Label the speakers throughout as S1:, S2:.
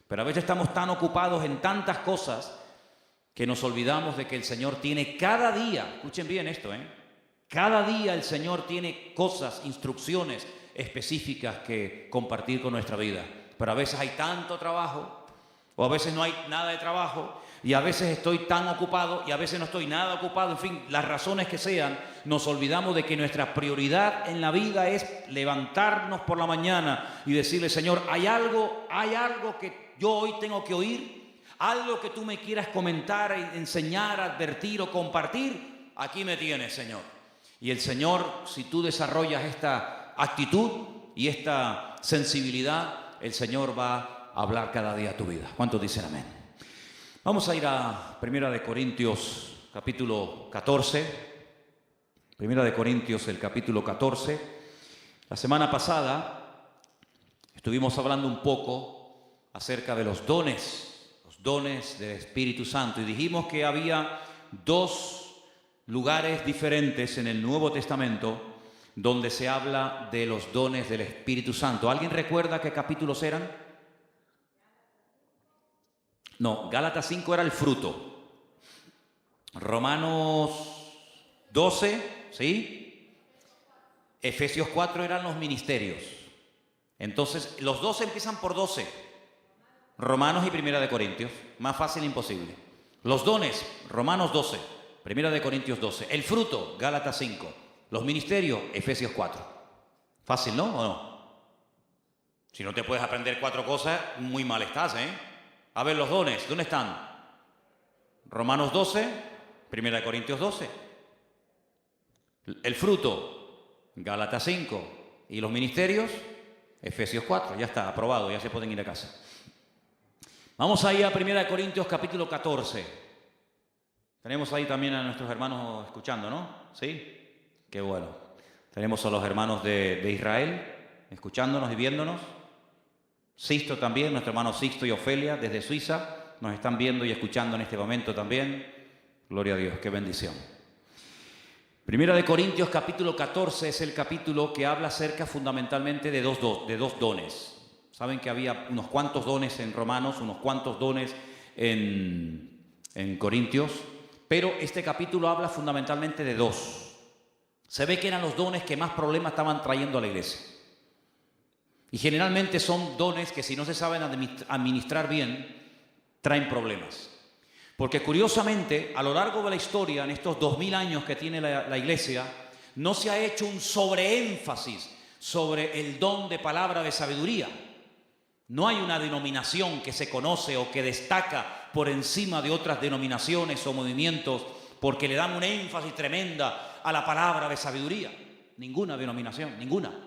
S1: Pero a veces estamos tan ocupados en tantas cosas que nos olvidamos de que el Señor tiene cada día, escuchen bien esto, cada día el Señor tiene cosas, instrucciones específicas que compartir con nuestra vida. Pero a veces hay tanto trabajo, o a veces no hay nada de trabajo, y a veces estoy tan ocupado, y a veces no estoy nada ocupado. En fin, las razones que sean, nos olvidamos de que nuestra prioridad en la vida es levantarnos por la mañana y decirle: Señor, hay algo que yo hoy tengo que oír, algo que tú me quieras comentar, enseñar, advertir o compartir. Aquí me tienes, Señor. Y el Señor, si tú desarrollas esta actitud y esta sensibilidad, el Señor va a hablar cada día a tu vida. ¿Cuántos dicen amén? Vamos a ir a 1 Corintios capítulo 14. 1 Corintios, el capítulo 14. La semana pasada estuvimos hablando un poco acerca de los dones del Espíritu Santo, y dijimos que había dos lugares diferentes en el Nuevo Testamento donde se habla de los dones del Espíritu Santo. ¿Alguien recuerda qué capítulos eran? No, Gálatas 5 era el fruto. Romanos 12, ¿sí? Efesios 4 eran los ministerios. Entonces, los 12 empiezan por 12. Romanos y 1 Corintios. Más fácil imposible. Los dones, Romanos 12, 1 Corintios 12. El fruto, Gálatas 5. Los ministerios, Efesios 4. Fácil, ¿no? ¿O no? Si no te puedes aprender 4 cosas, muy mal estás, A ver, los dones, ¿dónde están? Romanos 12, 1 Corintios 12. El fruto, Gálatas 5. Y los ministerios, Efesios 4. Ya está, aprobado, ya se pueden ir a casa. Vamos ahí a 1 Corintios capítulo 14. Tenemos ahí también a nuestros hermanos escuchando, ¿no? ¿Sí? Qué bueno. Tenemos a los hermanos de Israel escuchándonos y viéndonos. Sixto también, nuestro hermano Sixto y Ofelia desde Suiza nos están viendo y escuchando en este momento también. Gloria a Dios, qué bendición. 1 Corintios capítulo 14 es el capítulo que habla acerca fundamentalmente de dos dones. Saben que había unos cuantos dones en Romanos, unos cuantos dones en Corintios, pero este capítulo habla fundamentalmente de dos. Se ve que eran los dones que más problemas estaban trayendo a la iglesia. Y generalmente son dones que, si no se saben administrar bien, traen problemas. Porque curiosamente, a lo largo de la historia, en estos 2000 años que tiene la iglesia, no se ha hecho un sobreénfasis sobre el don de palabra de sabiduría. No hay una denominación que se conoce o que destaca por encima de otras denominaciones o movimientos porque le dan un énfasis tremenda a la palabra de sabiduría. Ninguna denominación, ninguna.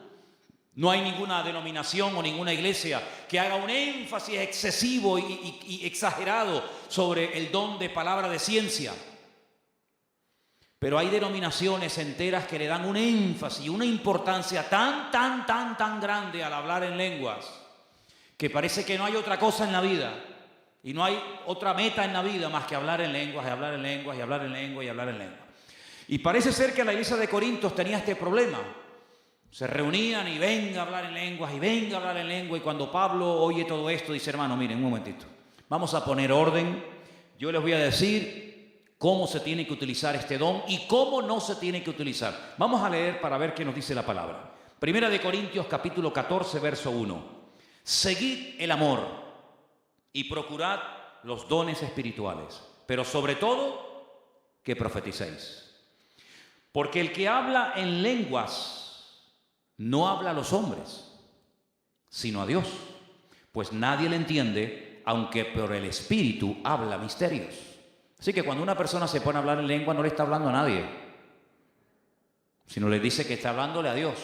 S1: No hay ninguna denominación o ninguna iglesia que haga un énfasis excesivo y exagerado sobre el don de palabra de ciencia. Pero hay denominaciones enteras que le dan un énfasis y una importancia tan grande al hablar en lenguas, que parece que no hay otra cosa en la vida y no hay otra meta en la vida más que hablar en lenguas, y hablar en lenguas, y hablar en lenguas, y hablar en lenguas. Y parece ser que la iglesia de Corintios tenía este problema. Se reunían y venga a hablar en lenguas, y venga a hablar en lengua. Y cuando Pablo oye todo esto, dice: hermano, miren, un momentito, vamos a poner orden. Yo les voy a decir cómo se tiene que utilizar este don y cómo no se tiene que utilizar. Vamos a leer para ver qué nos dice la palabra. 1 Corintios capítulo 14, verso 1. Seguid el amor y procurad los dones espirituales, pero sobre todo que profeticéis. Porque el que habla en lenguas no habla a los hombres, sino a Dios, pues nadie le entiende, aunque por el Espíritu habla misterios. Así que cuando una persona se pone a hablar en lengua, no le está hablando a nadie, sino le dice que está hablándole a Dios.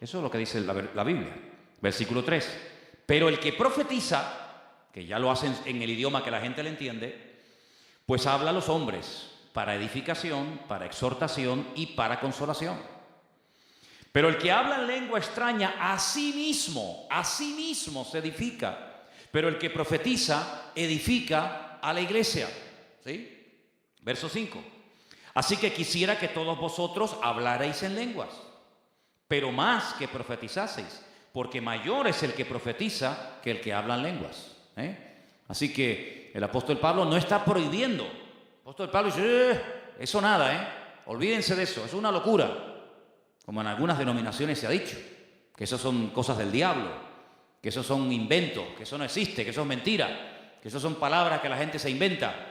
S1: Eso es lo que dice la Biblia. Versículo 3. Pero el que profetiza, que ya lo hacen en el idioma que la gente le entiende, pues habla a los hombres para edificación, para exhortación y para consolación. Pero el que habla en lengua extraña a sí mismo se edifica. Pero el que profetiza edifica a la iglesia. ¿Sí? Verso 5. Así que quisiera que todos vosotros hablarais en lenguas, pero más que profetizaseis, porque mayor es el que profetiza que el que habla en lenguas. Así que el apóstol Pablo no está prohibiendo. El apóstol Pablo dice, eso nada, olvídense de eso, es una locura. Como en algunas denominaciones se ha dicho, que eso son cosas del diablo, que eso son inventos, que eso no existe, que eso es mentira, que eso son palabras que la gente se inventa.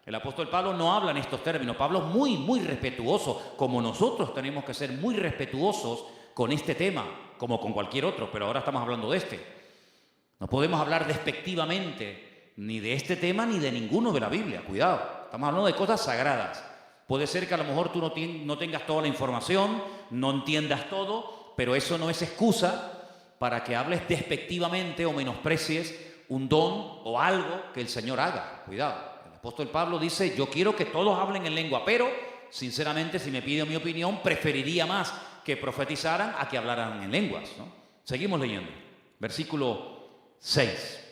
S1: El apóstol Pablo no habla en estos términos. Pablo es muy respetuoso, como nosotros tenemos que ser muy respetuosos con este tema, como con cualquier otro, pero ahora estamos hablando de este. No podemos hablar despectivamente ni de este tema ni de ninguno de la Biblia, cuidado. Estamos hablando de cosas sagradas. Puede ser que a lo mejor tú no tengas toda la información, no entiendas todo, pero eso no es excusa para que hables despectivamente o menosprecies un don o algo que el Señor haga. Cuidado. El apóstol Pablo dice, yo quiero que todos hablen en lengua, pero sinceramente, si me piden mi opinión, preferiría más que profetizaran a que hablaran en lenguas, ¿no? Seguimos leyendo. Versículo 6.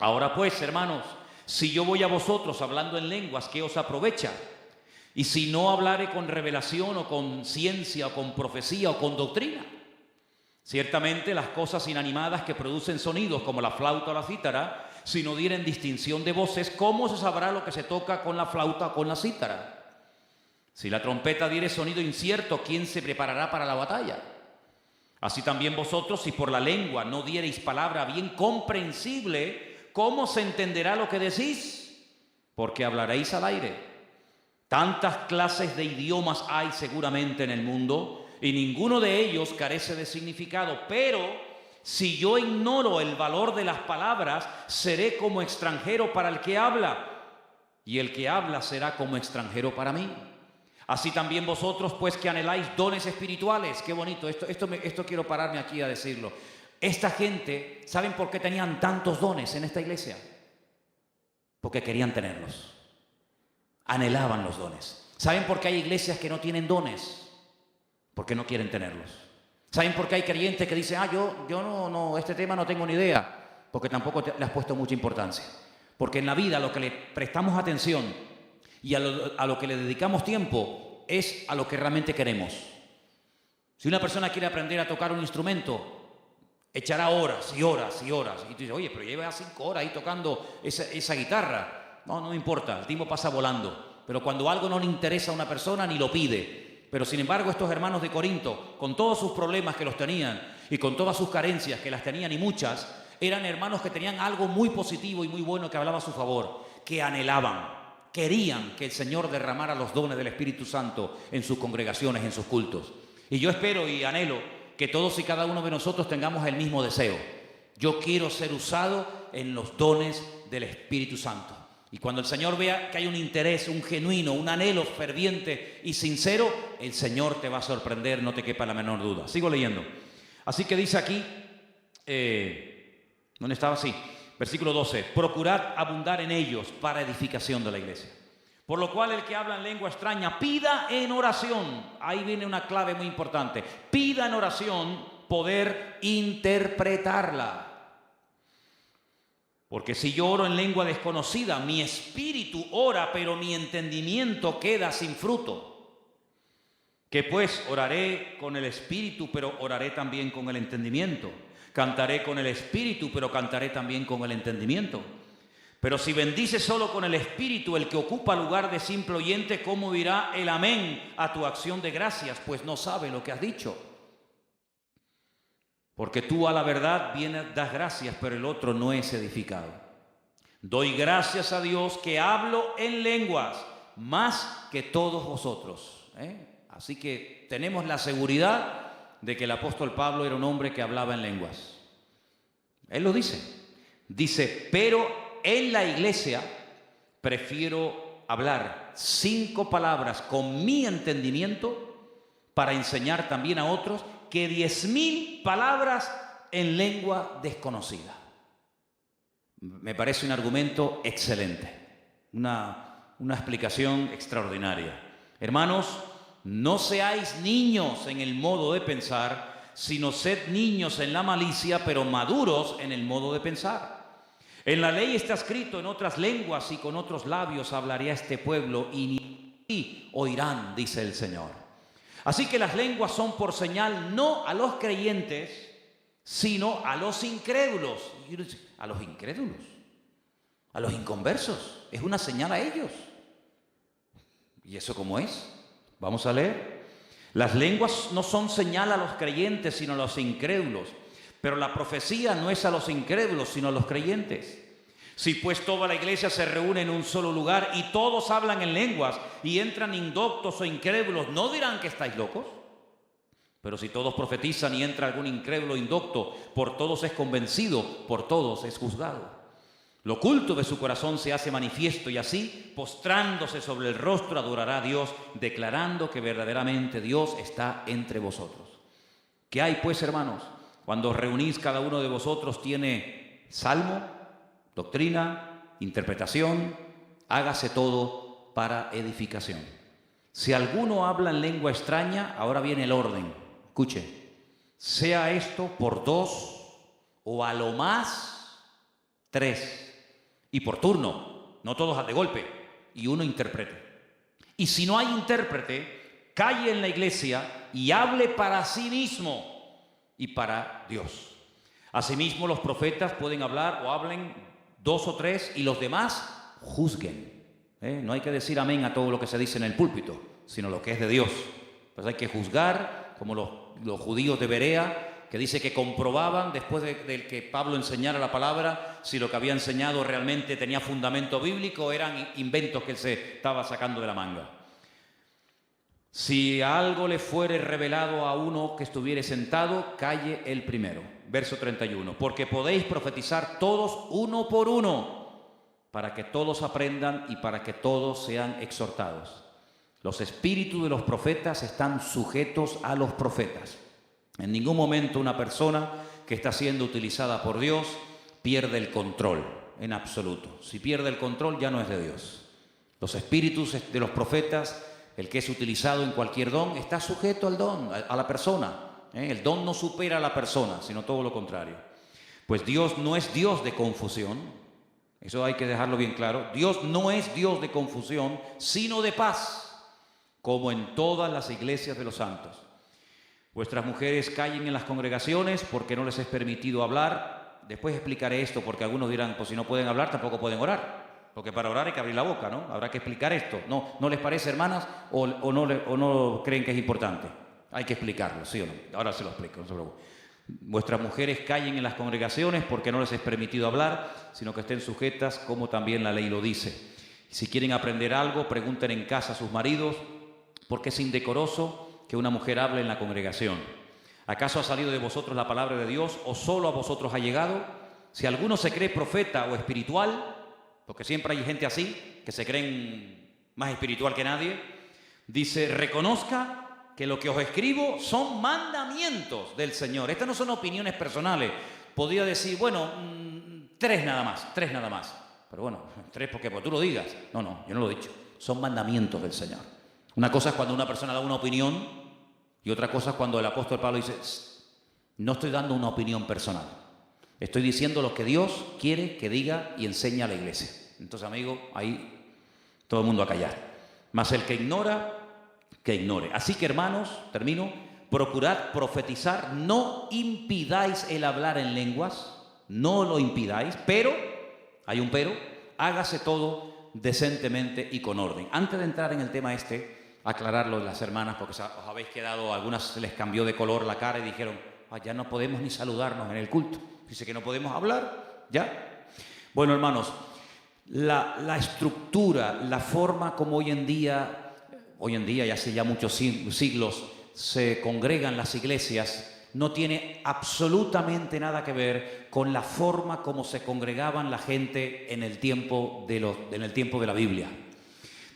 S1: Ahora pues, hermanos, si yo voy a vosotros hablando en lenguas, ¿qué os aprovecha? Y si no hablare con revelación o con ciencia o con profecía o con doctrina. Ciertamente las cosas inanimadas que producen sonidos como la flauta o la cítara, si no dieren distinción de voces, ¿cómo se sabrá lo que se toca con la flauta o con la cítara? Si la trompeta diere sonido incierto, ¿quién se preparará para la batalla? Así también vosotros, si por la lengua no diereis palabra bien comprensible, ¿cómo se entenderá lo que decís? Porque hablaréis al aire. Tantas clases de idiomas hay seguramente en el mundo, y ninguno de ellos carece de significado, pero si yo ignoro el valor de las palabras, seré como extranjero para el que habla, y el que habla será como extranjero para mí. Así también vosotros, pues, que anheláis dones espirituales. Qué bonito, esto quiero pararme aquí a decirlo. Esta gente, ¿saben por qué tenían tantos dones en esta iglesia? Porque querían tenerlos. Anhelaban los dones. ¿Saben por qué hay iglesias que no tienen dones? Porque no quieren tenerlos. ¿Saben por qué hay creyentes que dicen, yo no, este tema no tengo ni idea? Porque tampoco le has puesto mucha importancia. Porque en la vida lo que le prestamos atención y a lo que le dedicamos tiempo es a lo que realmente queremos. Si una persona quiere aprender a tocar un instrumento, echará horas y horas y horas. Y tú dices, oye, pero lleva 5 horas ahí tocando esa guitarra. No me importa, el tiempo pasa volando. Pero cuando algo no le interesa a una persona, ni lo pide. Pero sin embargo, estos hermanos de Corinto, con todos sus problemas que los tenían y con todas sus carencias que las tenían y muchas, eran hermanos que tenían algo muy positivo y muy bueno que hablaba a su favor, que anhelaban, querían que el Señor derramara los dones del Espíritu Santo en sus congregaciones, en sus cultos. Y yo espero y anhelo que todos y cada uno de nosotros tengamos el mismo deseo. Yo quiero ser usado en los dones del Espíritu Santo. Y cuando el Señor vea que hay un interés, un genuino, un anhelo ferviente y sincero, el Señor te va a sorprender, no te quepa la menor duda. Sigo leyendo. Así que dice aquí, ¿dónde estaba? Sí, versículo 12. Procurad abundar en ellos para edificación de la iglesia. Por lo cual el que habla en lengua extraña, pida en oración. Ahí viene una clave muy importante. Pida en oración poder interpretarla. Porque si yo oro en lengua desconocida, mi espíritu ora, pero mi entendimiento queda sin fruto. Que pues oraré con el espíritu, pero oraré también con el entendimiento. Cantaré con el espíritu, pero cantaré también con el entendimiento. Pero si bendice solo con el espíritu el que ocupa lugar de simple oyente, ¿cómo dirá el amén a tu acción de gracias? Pues no sabe lo que has dicho. Porque tú a la verdad das gracias, pero el otro no es edificado. Doy gracias a Dios que hablo en lenguas más que todos vosotros. Así que tenemos la seguridad de que el apóstol Pablo era un hombre que hablaba en lenguas. Él lo dice. Dice, pero en la iglesia prefiero hablar 5 palabras con mi entendimiento para enseñar también a otros que 10.000 palabras en lengua desconocida. Me parece un argumento excelente, una explicación extraordinaria. Hermanos, no seáis niños en el modo de pensar, sino sed niños en la malicia, pero maduros en el modo de pensar. En la ley está escrito, en otras lenguas y con otros labios hablaré a este pueblo y ni oirán, dice el Señor. Así que las lenguas son por señal no a los creyentes, sino a los incrédulos. ¿A los incrédulos? a los inconversos, es una señal a ellos. ¿Y eso cómo es? Vamos a leer. Las lenguas no son señal a los creyentes, sino a los incrédulos. Pero la profecía no es a los incrédulos, sino a los creyentes. Si pues toda la iglesia se reúne en un solo lugar y todos hablan en lenguas y entran indoctos o incrédulos, ¿no dirán que estáis locos? Pero si todos profetizan y entra algún incrédulo o indocto, por todos es convencido, por todos es juzgado. Lo oculto de su corazón se hace manifiesto y así, postrándose sobre el rostro, adorará a Dios, declarando que verdaderamente Dios está entre vosotros. ¿Qué hay pues, hermanos? Cuando os reunís, cada uno de vosotros tiene salmo, doctrina, interpretación, hágase todo para edificación. Si alguno habla en lengua extraña, ahora viene el orden. Escuche, sea esto por 2 o a lo más 3. Y por turno, no todos de golpe, y uno interprete. Y si no hay intérprete, calle en la iglesia y hable para sí mismo y para Dios. Asimismo, los profetas pueden hablar o hablen 2 o 3 y los demás juzguen. No hay que decir amén a todo lo que se dice en el púlpito, sino lo que es de Dios. Pues hay que juzgar, como los judíos de Berea, que dice que comprobaban, después de que Pablo enseñara la palabra, si lo que había enseñado realmente tenía fundamento bíblico o eran inventos que él se estaba sacando de la manga. Si algo le fuere revelado a uno que estuviere sentado, calle el primero. Verso 31. Porque podéis profetizar todos uno por uno, para que todos aprendan y para que todos sean exhortados. Los espíritus de los profetas están sujetos a los profetas. En ningún momento una persona que está siendo utilizada por Dios pierde el control, en absoluto. Si pierde el control ya no es de Dios. Los espíritus de los profetas, el que es utilizado en cualquier don, está sujeto al don, a la persona. El don no supera a la persona, sino todo lo contrario. Pues Dios no es Dios de confusión. Eso hay que dejarlo bien claro. Dios no es Dios de confusión, sino de paz, como en todas las iglesias de los santos. Vuestras mujeres callen en las congregaciones porque no les es permitido hablar. Después explicaré esto porque algunos dirán, pues si no pueden hablar tampoco pueden orar. Porque para orar hay que abrir la boca, ¿no? Habrá que explicar esto. ¿No les parece, hermanas? ¿O no creen que es importante? Hay que explicarlo, ¿sí o no? Ahora se lo explico, no se preocupen. Vuestras mujeres callen en las congregaciones porque no les es permitido hablar, sino que estén sujetas como también la ley lo dice. Si quieren aprender algo, pregunten en casa a sus maridos, porque es indecoroso que una mujer hable en la congregación. ¿Acaso ha salido de vosotros la palabra de Dios o solo a vosotros ha llegado? Si alguno se cree profeta o espiritual, porque siempre hay gente así, que se creen más espiritual que nadie, dice, reconozca que lo que os escribo son mandamientos del Señor. Estas no son opiniones personales. Podría decir, bueno, 3 nada más. Pero bueno, 3 porque tú lo digas. No, yo no lo he dicho. Son mandamientos del Señor. Una cosa es cuando una persona da una opinión y otra cosa es cuando el apóstol Pablo dice, no estoy dando una opinión personal. Estoy diciendo lo que Dios quiere que diga y enseña a la iglesia. Entonces, amigo, ahí todo el mundo a callar. Mas el que ignora, que ignore. Así que, hermanos, termino, procurad profetizar, no impidáis el hablar en lenguas, no lo impidáis, pero, hay un pero, hágase todo decentemente y con orden. Antes de entrar en el tema aclararlo de las hermanas, porque os habéis quedado, algunas se les cambió de color la cara y dijeron, ya no podemos ni saludarnos en el culto. Dice que no podemos hablar, ¿ya? Bueno, hermanos, la estructura, la forma como hoy en día y hace ya muchos siglos, se congregan las iglesias, no tiene absolutamente nada que ver con la forma como se congregaban la gente en el tiempo de la Biblia.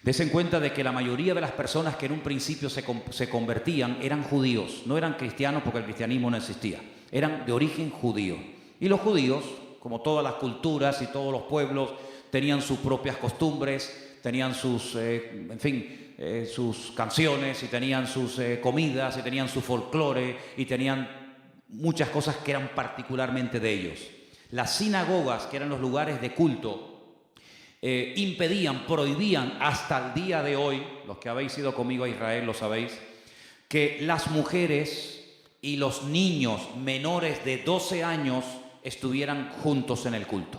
S1: Des en cuenta de que la mayoría de las personas que en un principio se convertían eran judíos, no eran cristianos porque el cristianismo no existía, eran de origen judío. Y los judíos, como todas las culturas y todos los pueblos, tenían sus propias costumbres, tenían sus, sus canciones y tenían sus comidas y tenían su folclore y tenían muchas cosas que eran particularmente de ellos. Las sinagogas, que eran los lugares de culto, prohibían hasta el día de hoy, los que habéis ido conmigo a Israel lo sabéis, que las mujeres y los niños menores de 12 años estuvieran juntos en el culto.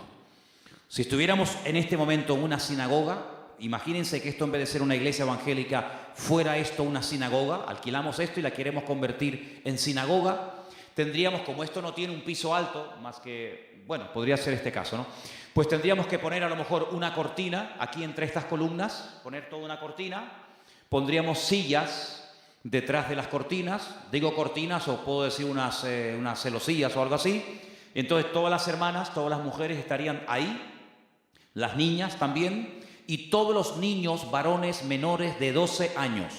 S1: Si estuviéramos en este momento en una sinagoga, imagínense que esto, en vez de ser una iglesia evangélica, fuera esto una sinagoga. Alquilamos esto y la queremos convertir en sinagoga. Tendríamos, como esto no tiene un piso alto, más que, bueno, podría ser este caso, ¿no? Pues tendríamos que poner a lo mejor una cortina aquí entre estas columnas, poner toda una cortina, pondríamos sillas detrás de las cortinas, digo cortinas o puedo decir unas celosillas o algo así. Entonces todas las hermanas, todas las mujeres estarían ahí, las niñas también, y todos los niños varones menores de 12 años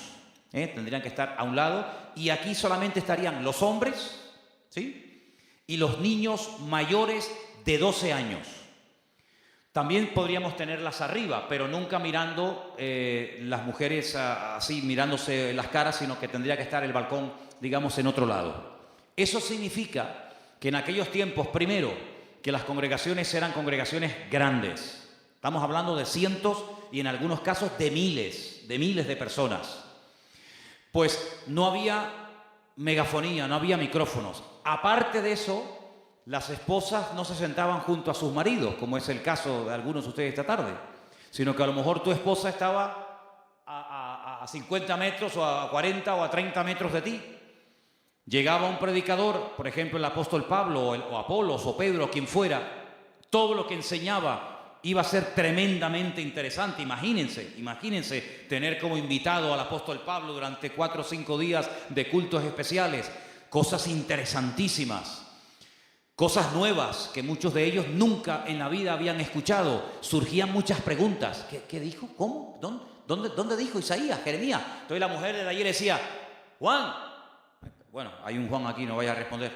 S1: tendrían que estar a un lado, y aquí solamente estarían los hombres, ¿sí?, y los niños mayores de 12 años. También podríamos tenerlas arriba, pero nunca mirando las mujeres así, mirándose las caras, sino que tendría que estar el balcón, digamos, en otro lado. Eso significa que en aquellos tiempos, primero, que las congregaciones eran congregaciones grandes. Estamos hablando de cientos y en algunos casos de miles de personas. Pues no había megafonía, no había micrófonos. Aparte de eso, las esposas no se sentaban junto a sus maridos, como es el caso de algunos de ustedes esta tarde, sino que a lo mejor tu esposa estaba a 50 metros o a 40 o a 30 metros de ti. Llegaba un predicador, por ejemplo el apóstol Pablo o Apolos o Pedro, quien fuera, todo lo que enseñaba iba a ser tremendamente interesante. Imagínense tener como invitado al apóstol Pablo durante 4 o 5 días de cultos especiales, cosas interesantísimas. Cosas nuevas que muchos de ellos nunca en la vida habían escuchado. Surgían muchas preguntas. ¿Qué dijo? ¿Cómo? ¿Dónde dijo Isaías? Jeremías. Entonces la mujer de allí le decía, Juan. Bueno, hay un Juan aquí, no vaya a responder.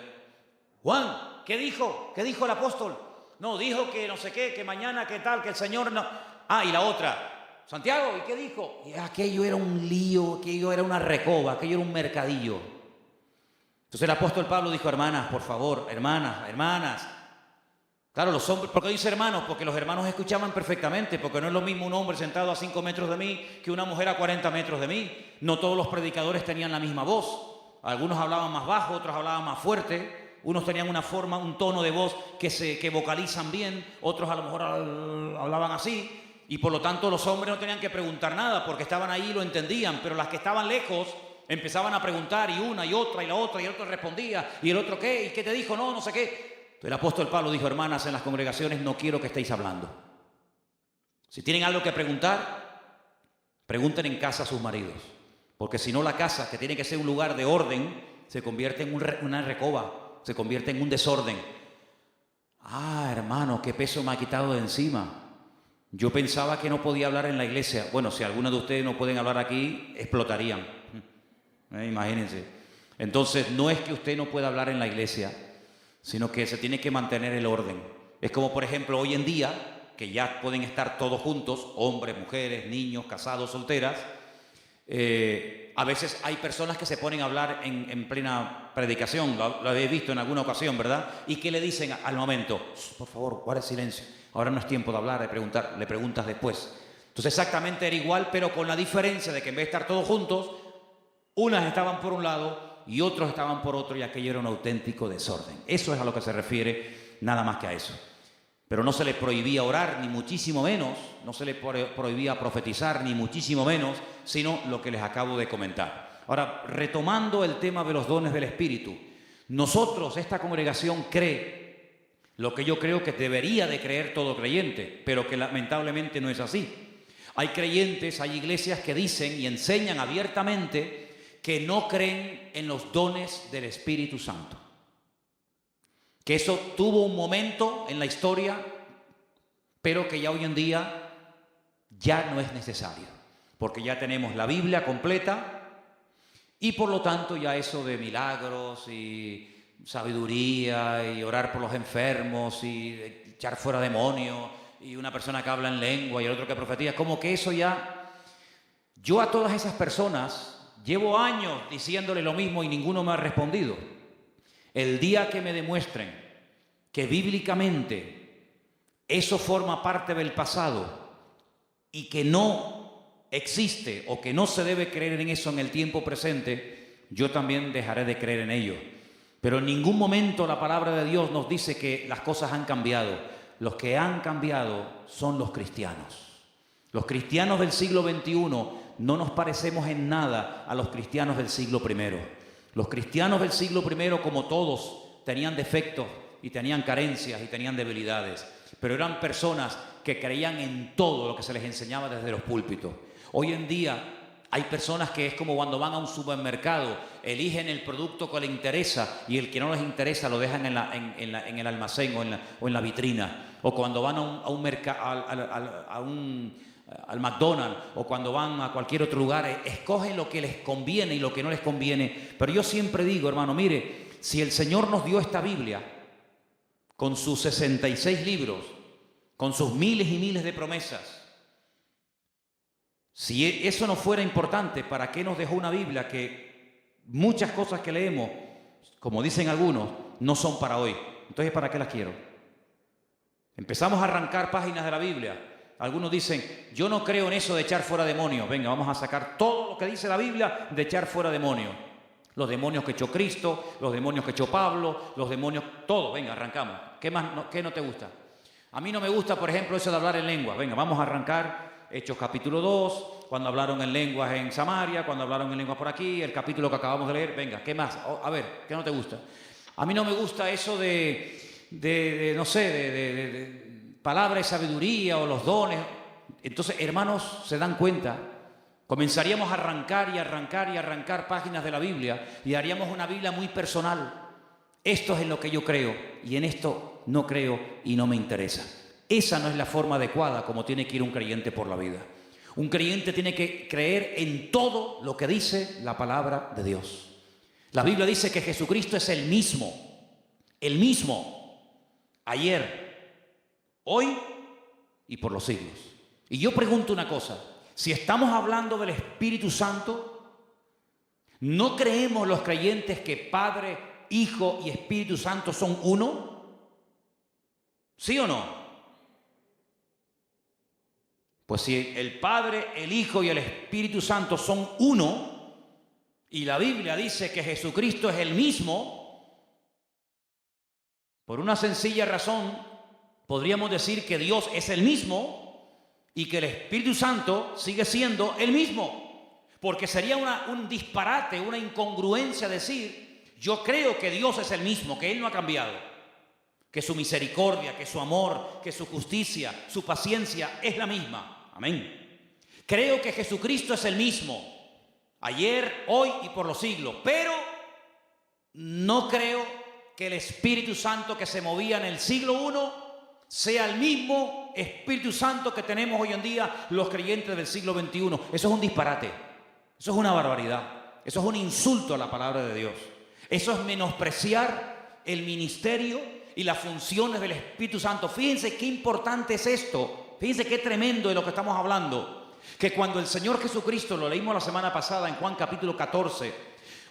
S1: Juan, ¿qué dijo? ¿Qué dijo el apóstol? No, dijo que no sé qué, que mañana, que tal, que el Señor no. Ah, y la otra. Santiago, ¿y qué dijo? Y aquello era un lío, aquello era una recoba, aquello era un mercadillo. Entonces el apóstol Pablo dijo, hermanas, por favor, hermanas. Claro, los hombres, ¿por qué dice hermanos? Porque los hermanos escuchaban perfectamente, porque no es lo mismo un hombre sentado a 5 metros de mí que una mujer a 40 metros de mí. No todos los predicadores tenían la misma voz. Algunos hablaban más bajo, otros hablaban más fuerte. Unos tenían una forma, un tono de voz que vocalizan bien, otros a lo mejor hablaban así. Y por lo tanto los hombres no tenían que preguntar nada, porque estaban ahí y lo entendían, pero las que estaban lejos empezaban a preguntar, y una y otra y la otra, y el otro respondía, y el otro ¿qué? ¿Y qué te dijo? No sé qué. El apóstol Pablo dijo, hermanas, en las congregaciones no quiero que estéis hablando. Si tienen algo que preguntar, pregunten en casa a sus maridos. Porque si no, la casa, que tiene que ser un lugar de orden, se convierte en una recoba, se convierte en un desorden. Ah, hermano, qué peso me ha quitado de encima. Yo pensaba que no podía hablar en la iglesia. Bueno, si algunos de ustedes no pueden hablar aquí, explotarían. Imagínense. Entonces no es que usted no pueda hablar en la iglesia, sino que se tiene que mantener el orden. Es como por ejemplo hoy en día, que ya pueden estar todos juntos, hombres, mujeres, niños, casados, solteras. A veces hay personas que se ponen a hablar en plena predicación, lo habéis visto en alguna ocasión, ¿verdad? Y que le dicen al momento, por favor, guarde silencio, ahora no es tiempo de hablar, de preguntar, le preguntas después. Entonces exactamente era igual, pero con la diferencia de que en vez de estar todos juntos, unas estaban por un lado y otros estaban por otro, y aquello era un auténtico desorden. Eso es a lo que se refiere, nada más que a eso. Pero no se le prohibía orar, ni muchísimo menos, no se le prohibía profetizar, ni muchísimo menos, sino lo que les acabo de comentar. Ahora, retomando el tema de los dones del Espíritu, nosotros, esta congregación, cree lo que yo creo que debería de creer todo creyente, pero que lamentablemente no es así. Hay creyentes, hay iglesias que dicen y enseñan abiertamente que no creen en los dones del Espíritu Santo. Que eso tuvo un momento en la historia, pero que ya hoy en día ya no es necesario, porque ya tenemos la Biblia completa y por lo tanto ya eso de milagros y sabiduría y orar por los enfermos y echar fuera demonios y una persona que habla en lengua y el otro que profetiza, como que eso ya... Yo a todas esas personas llevo años diciéndole lo mismo y ninguno me ha respondido. El día que me demuestren que bíblicamente eso forma parte del pasado y que no existe o que no se debe creer en eso en el tiempo presente, yo también dejaré de creer en ello. Pero en ningún momento la palabra de Dios nos dice que las cosas han cambiado. los que han cambiado son los cristianos. Los cristianos del siglo XXI no nos parecemos en nada a los cristianos del siglo I. Los cristianos del siglo I, como todos, tenían defectos y tenían carencias y tenían debilidades, pero eran personas que creían en todo lo que se les enseñaba desde los púlpitos. Hoy en día hay personas que es como cuando van a un supermercado, eligen el producto que les interesa y el que no les interesa lo dejan en el almacén o en la vitrina. O cuando van al McDonald's o cuando van a cualquier otro lugar, escogen lo que les conviene y lo que no les conviene. Pero yo siempre digo, hermano, mire, si el Señor nos dio esta Biblia con sus 66 libros, con sus miles y miles de promesas, si eso no fuera importante, ¿para qué nos dejó una Biblia que muchas cosas que leemos, como dicen algunos, no son para hoy? Entonces, ¿para qué las quiero? Empezamos a arrancar páginas de la Biblia. Algunos dicen, yo no creo en eso de echar fuera demonios. Venga, vamos a sacar todo lo que dice la Biblia de echar fuera demonios. Los demonios que echó Cristo, los demonios que echó Pablo, los demonios, todo. Venga, arrancamos. ¿Qué más? ¿Qué no te gusta? A mí no me gusta, por ejemplo, eso de hablar en lenguas. Venga, vamos a arrancar Hechos capítulo 2, cuando hablaron en lenguas en Samaria, cuando hablaron en lenguas por aquí, el capítulo que acabamos de leer. Venga, ¿qué más? A ver, ¿qué no te gusta? A mí no me gusta eso de palabra de sabiduría o los dones. Entonces, hermanos, se dan cuenta, comenzaríamos a arrancar páginas de la Biblia y haríamos una Biblia muy personal. Esto es en lo que yo creo y en esto no creo y no me interesa. Esa no es la forma adecuada como tiene que ir un creyente por la vida. Un creyente tiene que creer en todo lo que dice la palabra de Dios. La Biblia dice que Jesucristo es el mismo, ayer, hoy y por los siglos. Y yo pregunto una cosa, si estamos hablando del Espíritu Santo, ¿no creemos los creyentes que Padre, Hijo y Espíritu Santo son uno? ¿Sí o no? Pues si el Padre, el Hijo y el Espíritu Santo son uno, y la Biblia dice que Jesucristo es el mismo, por una sencilla razón, podríamos decir que Dios es el mismo y que el Espíritu Santo sigue siendo el mismo. Porque sería un disparate, una incongruencia decir, yo creo que Dios es el mismo, que Él no ha cambiado, que su misericordia, que su amor, que su justicia, su paciencia es la misma. Amén. Creo que Jesucristo es el mismo, ayer, hoy y por los siglos, pero no creo que el Espíritu Santo que se movía en el siglo I sea el mismo Espíritu Santo que tenemos hoy en día los creyentes del siglo XXI. Eso es un disparate, eso es una barbaridad, eso es un insulto a la palabra de Dios. Eso es menospreciar el ministerio y las funciones del Espíritu Santo. Fíjense qué importante es esto. Fíjense qué tremendo de lo que estamos hablando, que cuando el Señor Jesucristo, lo leímos la semana pasada en Juan capítulo 14,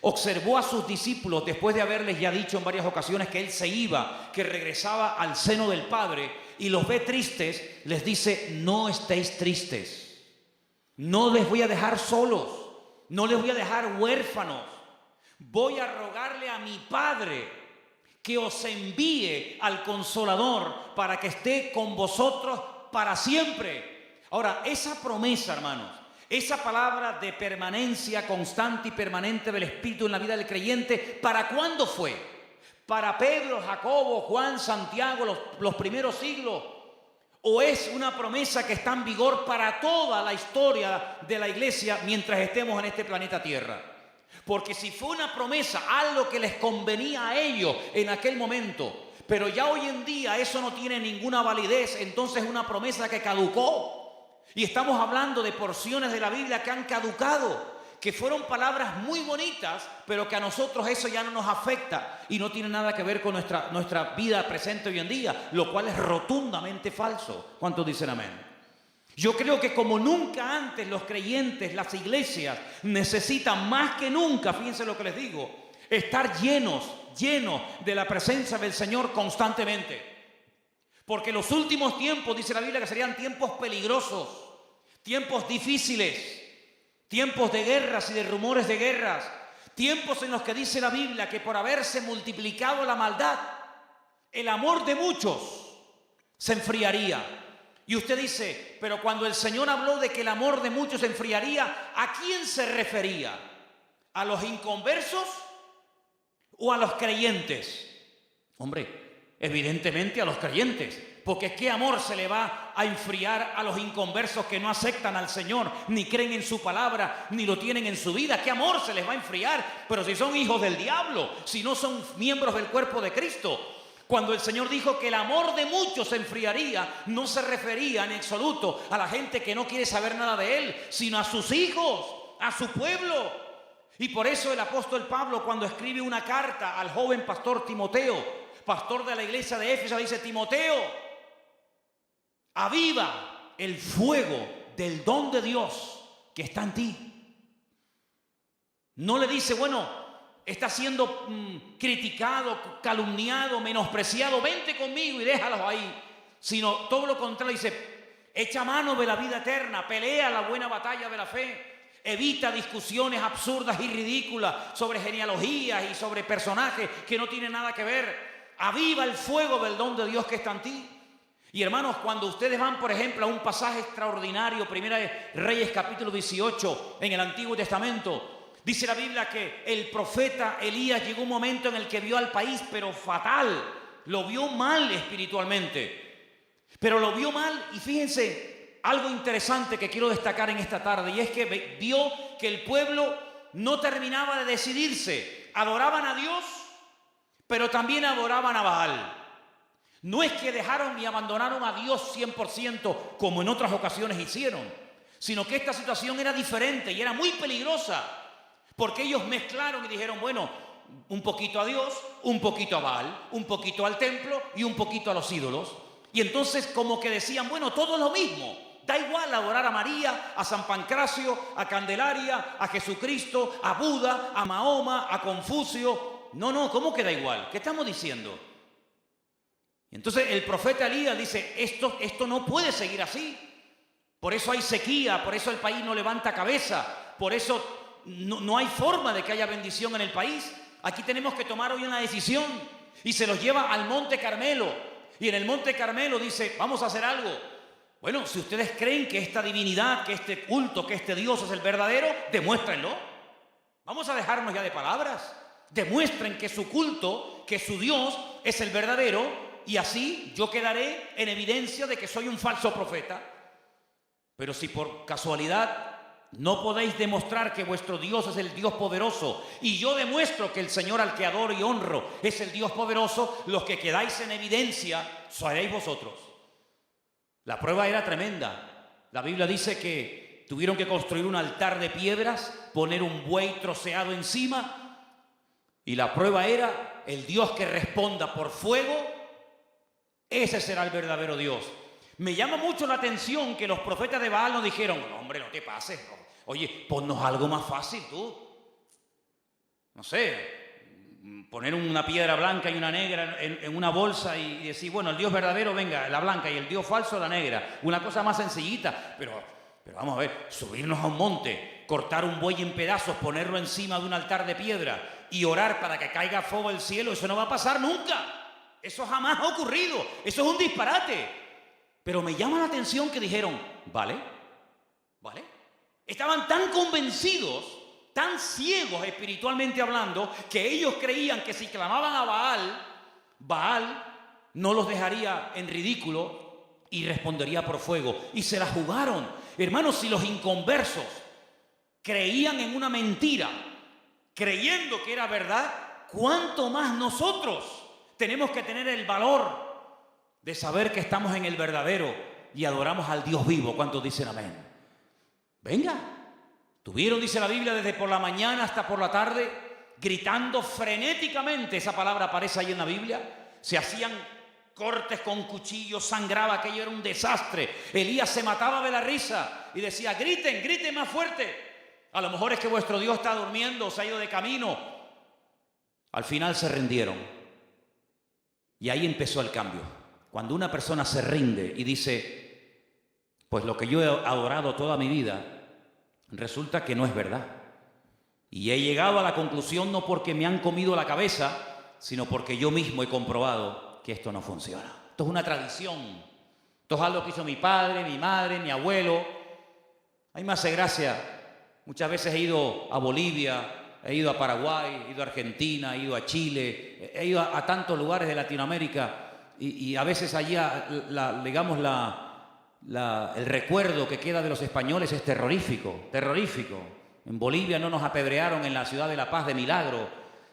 S1: observó a sus discípulos después de haberles ya dicho en varias ocasiones que Él se iba, que regresaba al seno del Padre, y los ve tristes, les dice, no estéis tristes, no les voy a dejar solos, no les voy a dejar huérfanos, voy a rogarle a mi Padre que os envíe al Consolador para que esté con vosotros para siempre. Ahora, esa promesa, hermanos, esa palabra de permanencia constante y permanente del Espíritu en la vida del creyente, ¿para cuándo fue? ¿Para Pedro, Jacobo, Juan, Santiago, los primeros siglos? ¿O es una promesa que está en vigor para toda la historia de la iglesia mientras estemos en este planeta Tierra? Porque si fue una promesa, algo que les convenía a ellos en aquel momento, pero ya hoy en día eso no tiene ninguna validez, entonces es una promesa que caducó. Y estamos hablando de porciones de la Biblia que han caducado, que fueron palabras muy bonitas, pero que a nosotros eso ya no nos afecta y no tiene nada que ver con nuestra vida presente hoy en día, lo cual es rotundamente falso. ¿Cuántos dicen amén? Yo creo que como nunca antes los creyentes, las iglesias, necesitan más que nunca, fíjense lo que les digo, estar llenos de la presencia del Señor constantemente. Porque los últimos tiempos, dice la Biblia, que serían tiempos peligrosos, tiempos difíciles, tiempos de guerras y de rumores de guerras, tiempos en los que dice la Biblia que por haberse multiplicado la maldad, el amor de muchos se enfriaría. Y usted dice, pero cuando el Señor habló de que el amor de muchos se enfriaría, ¿a quién se refería? ¿A los inconversos o a los creyentes? Hombre, evidentemente a los creyentes, porque ¿qué amor se le va a enfriar a los inconversos que no aceptan al Señor, ni creen en su palabra, ni lo tienen en su vida? ¿Qué amor se les va a enfriar? Pero si son hijos del diablo, si no son miembros del cuerpo de Cristo. Cuando el Señor dijo que el amor de muchos se enfriaría, no se refería en absoluto a la gente que no quiere saber nada de Él, sino a sus hijos, a su pueblo. Y por eso el apóstol Pablo, cuando escribe una carta al joven pastor Timoteo, pastor de la iglesia de Éfeso, dice: Timoteo, aviva el fuego del don de Dios que está en ti. No le dice, bueno, está siendo criticado, calumniado, menospreciado, vente conmigo y déjalos ahí. Sino todo lo contrario, dice: echa mano de la vida eterna, pelea la buena batalla de la fe, evita discusiones absurdas y ridículas sobre genealogías y sobre personajes que no tienen nada que ver. Aviva el fuego del don de Dios que está en ti. Y hermanos, cuando ustedes van, por ejemplo, a un pasaje extraordinario, Primera de Reyes capítulo 18, en el Antiguo Testamento, dice la Biblia que el profeta Elías llegó un momento en el que vio al país, pero fatal, lo vio mal espiritualmente, pero lo vio mal. Y fíjense, algo interesante que quiero destacar en esta tarde, y es que vio que el pueblo no terminaba de decidirse. Adoraban a Dios, pero también adoraban a Baal. No es que dejaron y abandonaron a Dios 100% como en otras ocasiones hicieron, sino que esta situación era diferente y era muy peligrosa, porque ellos mezclaron y dijeron, bueno, un poquito a Dios, un poquito a Baal, un poquito al templo y un poquito a los ídolos. Y entonces como que decían, bueno, todo es lo mismo. Da igual adorar a María, a San Pancracio, a Candelaria, a Jesucristo, a Buda, a Mahoma, a Confucio. No, ¿cómo que da igual? ¿Qué estamos diciendo? Y entonces el profeta Elías dice, esto no puede seguir así. Por eso hay sequía, por eso el país no levanta cabeza, por eso no hay forma de que haya bendición en el país. Aquí tenemos que tomar hoy una decisión. Y se los lleva al Monte Carmelo. Y en el Monte Carmelo dice, vamos a hacer algo. Bueno, si ustedes creen que esta divinidad, que este culto, que este Dios es el verdadero, demuéstrenlo. Vamos a dejarnos ya de palabras. Demuestren que su culto, que su Dios es el verdadero, y así yo quedaré en evidencia de que soy un falso profeta. Pero si por casualidad no podéis demostrar que vuestro Dios es el Dios poderoso, y yo demuestro que el Señor al que adoro y honro es el Dios poderoso, los que quedáis en evidencia seréis vosotros. La prueba era tremenda. La Biblia dice que tuvieron que construir un altar de piedras, poner un buey troceado encima, y la prueba era el Dios que responda por fuego. Ese será el verdadero Dios. Me llama mucho la atención que los profetas de Baal nos dijeron, no, hombre, no te pases. Oye, ponnos algo más fácil tú. No sé, poner una piedra blanca y una negra en una bolsa y decir, bueno, el Dios verdadero, venga, la blanca, y el Dios falso, la negra. Una cosa más sencillita, pero vamos a ver, subirnos a un monte, cortar un buey en pedazos, ponerlo encima de un altar de piedra y orar para que caiga fuego del cielo, eso no va a pasar nunca. Eso jamás ha ocurrido. Eso es un disparate. Pero me llama la atención que dijeron, vale. Estaban tan convencidos, tan ciegos espiritualmente hablando, que ellos creían que si clamaban a Baal no los dejaría en ridículo y respondería por fuego. Y se la jugaron. Hermanos, si los inconversos creían en una mentira, creyendo que era verdad, ¿cuánto más nosotros? Tenemos que tener el valor de saber que estamos en el verdadero y adoramos al Dios vivo. ¿Cuántos dicen amén? Venga. Tuvieron, dice la Biblia, desde por la mañana hasta por la tarde, gritando frenéticamente. Esa palabra aparece ahí en la Biblia. Se hacían cortes con cuchillos, sangraba, aquello era un desastre. Elías se mataba de la risa y decía, griten más fuerte. A lo mejor es que vuestro Dios está durmiendo, se ha ido de camino. Al final se rindieron. Y ahí empezó el cambio. Cuando una persona se rinde y dice, pues lo que yo he adorado toda mi vida, resulta que no es verdad. Y he llegado a la conclusión no porque me han comido la cabeza, sino porque yo mismo he comprobado que esto no funciona. Esto es una tradición. Esto es algo que hizo mi padre, mi madre, mi abuelo. A mí me hace gracia. Muchas veces he ido a Bolivia, he ido a Paraguay, he ido a Argentina, he ido a Chile, he ido a tantos lugares de Latinoamérica y a veces allá, el recuerdo que queda de los españoles es terrorífico, terrorífico. En Bolivia no nos apedrearon en la ciudad de La Paz de milagro.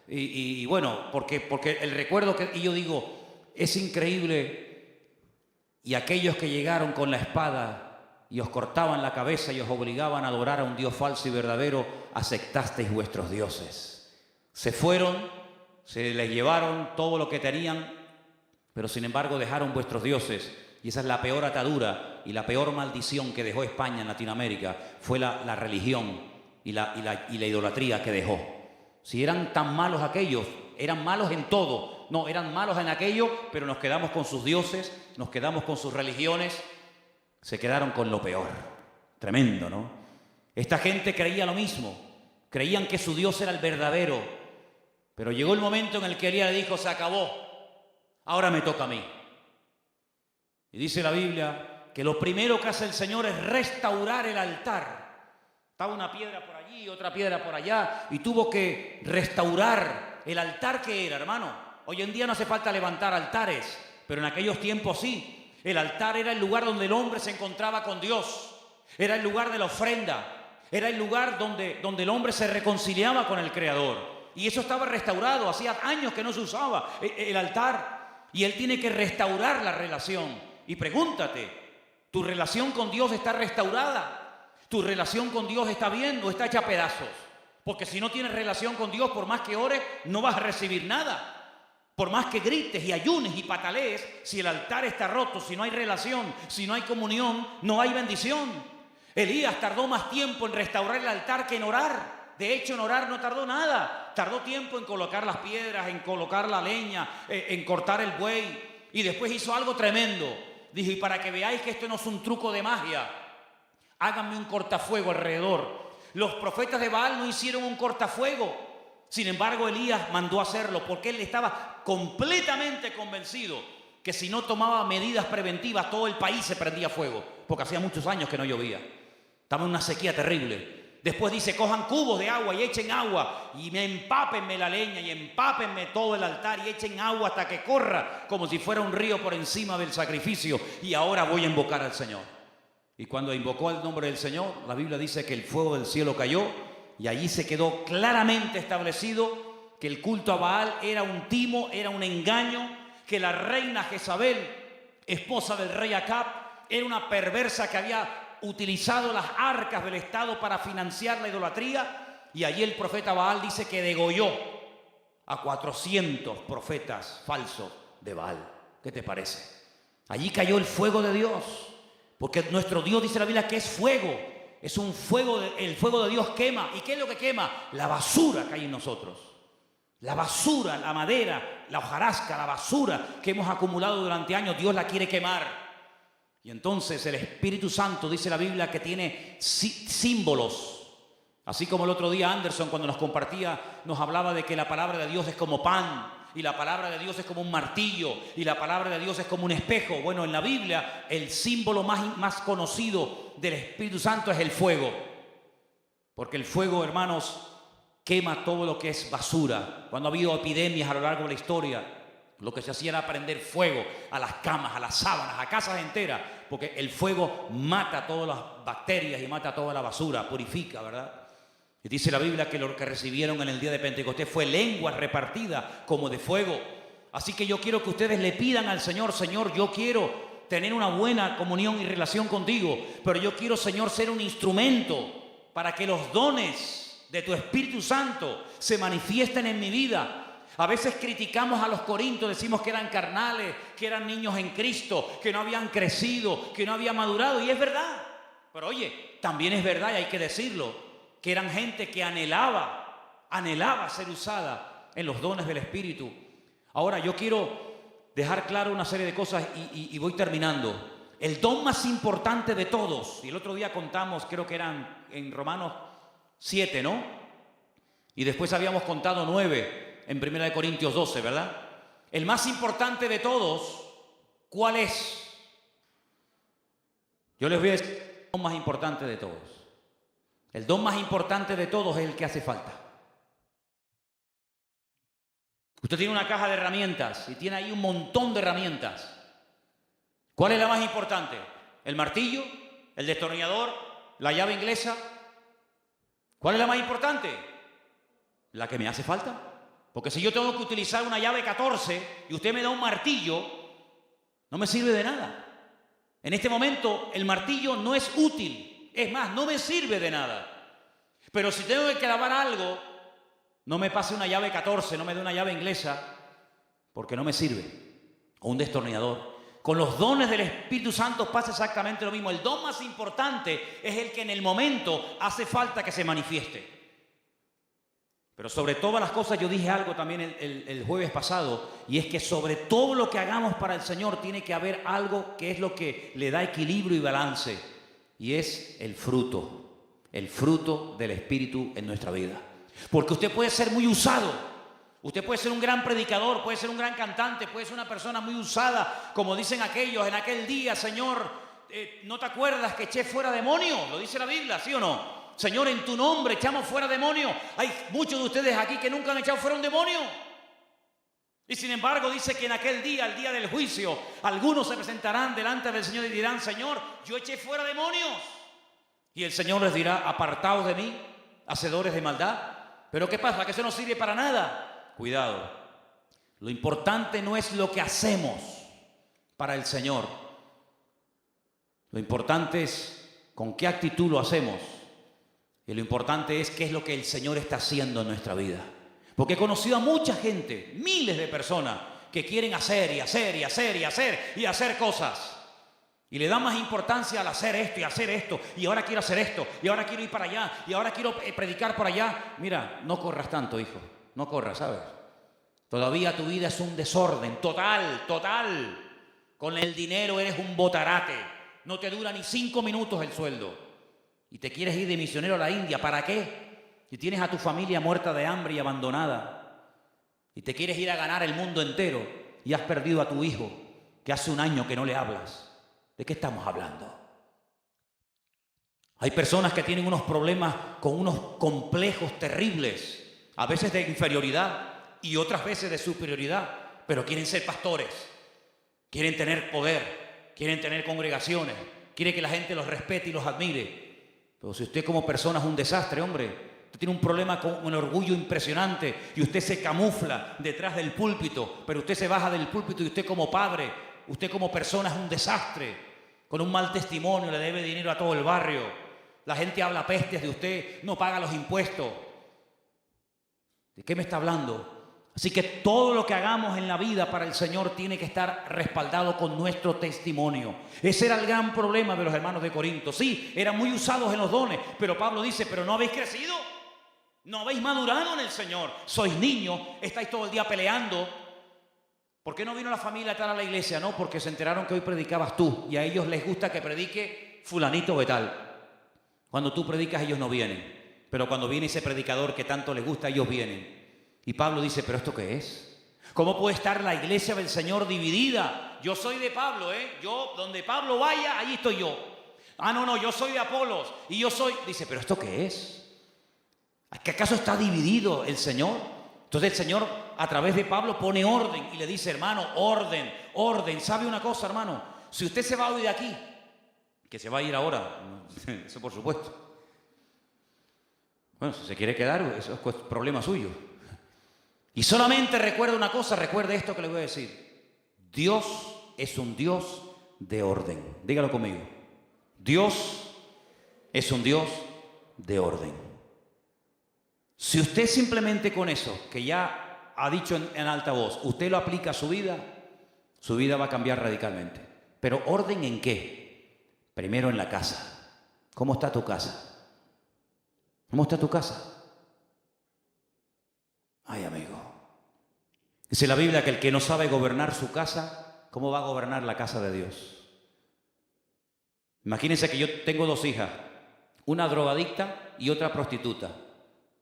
S1: Y bueno, porque el recuerdo y yo digo, es increíble. Y aquellos que llegaron con la espada y os cortaban la cabeza y os obligaban a adorar a un Dios falso y verdadero, aceptasteis vuestros dioses. Se fueron, se les llevaron todo lo que tenían, pero sin embargo dejaron vuestros dioses. Y esa es la peor atadura y la peor maldición que dejó España en Latinoamérica, fue la religión y la idolatría que dejó. Si eran tan malos aquellos, eran malos en todo. No, eran malos en aquello, pero nos quedamos con sus dioses, nos quedamos con sus religiones, se quedaron con lo peor. Tremendo, ¿no? Esta gente creía lo mismo, creían que su Dios era el verdadero, pero llegó el momento en el que Elías le dijo, se acabó, ahora me toca a mí. Y dice la Biblia que lo primero que hace el Señor es restaurar el altar. Estaba una piedra por allí, otra piedra por allá, y tuvo que restaurar el altar que era, hermano. Hoy en día no hace falta levantar altares, pero en aquellos tiempos sí. El altar era el lugar donde el hombre se encontraba con Dios. Era el lugar de la ofrenda. Era el lugar donde el hombre se reconciliaba con el Creador. Y eso estaba restaurado. Hacía años que no se usaba el altar. Y Él tiene que restaurar la relación. Y pregúntate, ¿tu relación con Dios está restaurada? ¿Tu relación con Dios está bien o está hecha a pedazos? Porque si no tienes relación con Dios, por más que ores, no vas a recibir nada. Por más que grites y ayunes y patalees, si el altar está roto, si no hay relación, si no hay comunión, no hay bendición. Elías tardó más tiempo en restaurar el altar que en orar. De hecho, en orar no tardó nada. Tardó tiempo en colocar las piedras, en colocar la leña, en cortar el buey. Y después hizo algo tremendo. Dijo, y para que veáis que esto no es un truco de magia, háganme un cortafuego alrededor. Los profetas de Baal no hicieron un cortafuego. Sin embargo, Elías mandó hacerlo porque él estaba completamente convencido que si no tomaba medidas preventivas, todo el país se prendía fuego, porque hacía muchos años que no llovía. Estaba en una sequía terrible. Después dice, cojan cubos de agua y echen agua y empápenme la leña y empápenme todo el altar y echen agua hasta que corra como si fuera un río por encima del sacrificio, y ahora voy a invocar al Señor. Y cuando invocó el nombre del Señor, la Biblia dice que el fuego del cielo cayó. Y allí se quedó claramente establecido que el culto a Baal era un timo, era un engaño, que la reina Jezabel, esposa del rey Acab, era una perversa que había utilizado las arcas del Estado para financiar la idolatría. Y allí el profeta Baal dice que degolló a 400 profetas falsos de Baal. ¿Qué te parece? Allí cayó el fuego de Dios, porque nuestro Dios, dice la Biblia, que es fuego. Es un fuego, el fuego de Dios quema. ¿Y qué es lo que quema? La basura que hay en nosotros. La basura, la madera, la hojarasca, la basura que hemos acumulado durante años, Dios la quiere quemar. Y entonces el Espíritu Santo, dice la Biblia, que tiene símbolos. Así como el otro día Anderson, cuando nos compartía, nos hablaba de que la palabra de Dios es como pan, y la palabra de Dios es como un martillo, y la palabra de Dios es como un espejo. Bueno, en la Biblia el símbolo más conocido del Espíritu Santo es el fuego. Porque el fuego, hermanos, quema todo lo que es basura. Cuando ha habido epidemias a lo largo de la historia, lo que se hacía era prender fuego a las camas, a las sábanas, a casas enteras, porque el fuego mata todas las bacterias y mata toda la basura, purifica, ¿verdad? Y dice la Biblia que lo que recibieron en el día de Pentecostés fue lenguas repartidas como de fuego. Así que yo quiero que ustedes le pidan al Señor, Señor, yo quiero tener una buena comunión y relación contigo, pero yo quiero, Señor, ser un instrumento para que los dones de tu Espíritu Santo se manifiesten en mi vida. A veces criticamos a los corintios, decimos que eran carnales, que eran niños en Cristo, que no habían crecido, que no habían madurado, y es verdad. Pero oye, también es verdad, y hay que decirlo, que eran gente que anhelaba ser usada en los dones del Espíritu. Ahora yo quiero dejar claro una serie de cosas y voy terminando. El don más importante de todos, y el otro día contamos, creo que eran en Romanos 7, ¿no? Y después habíamos contado 9 en 1 Corintios 12, ¿verdad? El más importante de todos, ¿cuál es? Yo les voy a decir el don más importante de todos. El don más importante de todos es el que hace falta. Usted tiene una caja de herramientas y tiene ahí un montón de herramientas. ¿Cuál es la más importante? ¿El martillo? ¿El destornillador? ¿La llave inglesa? ¿Cuál es la más importante? La que me hace falta. Porque si yo tengo que utilizar una llave 14 y usted me da un martillo, no me sirve de nada. En este momento el martillo no es útil. Es más, no me sirve de nada. Pero si tengo que clavar algo, no me pase una llave 14, no me dé una llave inglesa, porque no me sirve. O un destornillador. Con los dones del Espíritu Santo pasa exactamente lo mismo. El don más importante es el que en el momento hace falta que se manifieste. Pero sobre todas las cosas, yo dije algo también el jueves pasado, y es que sobre todo lo que hagamos para el Señor tiene que haber algo que es lo que le da equilibrio y balance, y es el fruto del Espíritu en nuestra vida. Porque usted puede ser muy usado, usted puede ser un gran predicador, puede ser un gran cantante, puede ser una persona muy usada, como dicen aquellos en aquel día, Señor, ¿no te acuerdas que eché fuera demonios? Lo dice la Biblia, ¿sí o no? Señor, en tu nombre echamos fuera demonios. Hay muchos de ustedes aquí que nunca han echado fuera un demonio. Y sin embargo dice que en aquel día, el día del juicio, algunos se presentarán delante del Señor y dirán, Señor, yo eché fuera demonios. Y el Señor les dirá, apartaos de mí, hacedores de maldad. ¿Pero qué pasa? Que eso no sirve para nada. Cuidado. Lo importante no es lo que hacemos para el Señor. Lo importante es con qué actitud lo hacemos. Y lo importante es qué es lo que el Señor está haciendo en nuestra vida. Porque he conocido a mucha gente, miles de personas, que quieren hacer y hacer y hacer y hacer y hacer cosas. Y le dan más importancia al hacer esto y hacer esto. Y ahora quiero hacer esto. Y ahora quiero ir para allá. Y ahora quiero predicar por allá. Mira, no corras tanto, hijo. No corras, ¿sabes? Todavía tu vida es un desorden total, total. Con el dinero eres un botarate. No te dura ni 5 minutos el sueldo. Y te quieres ir de misionero a la India, ¿para qué? Si tienes a tu familia muerta de hambre y abandonada. Y te quieres ir a ganar el mundo entero y has perdido a tu hijo, que hace 1 año que no le hablas. ¿De qué estamos hablando? Hay personas que tienen unos problemas con unos complejos terribles, a veces de inferioridad y otras veces de superioridad, pero quieren ser pastores, quieren tener poder, quieren tener congregaciones, quieren que la gente los respete y los admire. Pero si usted como persona es un desastre, hombre, usted tiene un problema con un orgullo impresionante y usted se camufla detrás del púlpito, pero usted se baja del púlpito y usted como padre, usted como persona es un desastre, con un mal testimonio, le debe dinero a todo el barrio, la gente habla pestes de usted, no paga los impuestos. ¿De qué me está hablando? Así que todo lo que hagamos en la vida para el Señor tiene que estar respaldado con nuestro testimonio. Ese era el gran problema de los hermanos de Corinto. Sí, eran muy usados en los dones, pero Pablo dice, pero no habéis crecido, no habéis madurado en el Señor. Sois niños, estáis todo el día peleando. ¿Por qué no vino la familia a tal a la iglesia? No, porque se enteraron que hoy predicabas tú y a ellos les gusta que predique fulanito de tal. Cuando tú predicas ellos no vienen, pero cuando viene ese predicador que tanto les gusta ellos vienen. Y Pablo dice, ¿pero esto qué es? ¿Cómo puede estar la iglesia del Señor dividida? Yo soy de Pablo, Yo, donde Pablo vaya, allí estoy yo. Ah, no, yo soy de Apolos y yo soy... Dice, ¿pero esto qué es? ¿Que acaso está dividido el Señor? Entonces el Señor a través de Pablo pone orden y le dice, hermano, orden, orden. ¿Sabe una cosa, hermano? Si usted se va hoy de aquí, que se va a ir ahora, eso por supuesto. Bueno, si se quiere quedar, eso es problema suyo. Y solamente recuerda una cosa, recuerde esto que le voy a decir. Dios es un Dios de orden. Dígalo conmigo. Dios es un Dios de orden. Si usted simplemente con eso, que ya ha dicho en alta voz, usted lo aplica a su vida va a cambiar radicalmente. Pero ¿orden en qué? Primero en la casa. ¿Cómo está tu casa? ¿Cómo está tu casa? Ay, amigo. Dice la Biblia que el que no sabe gobernar su casa, ¿cómo va a gobernar la casa de Dios? Imagínense que yo tengo 2 hijas, una drogadicta y otra prostituta.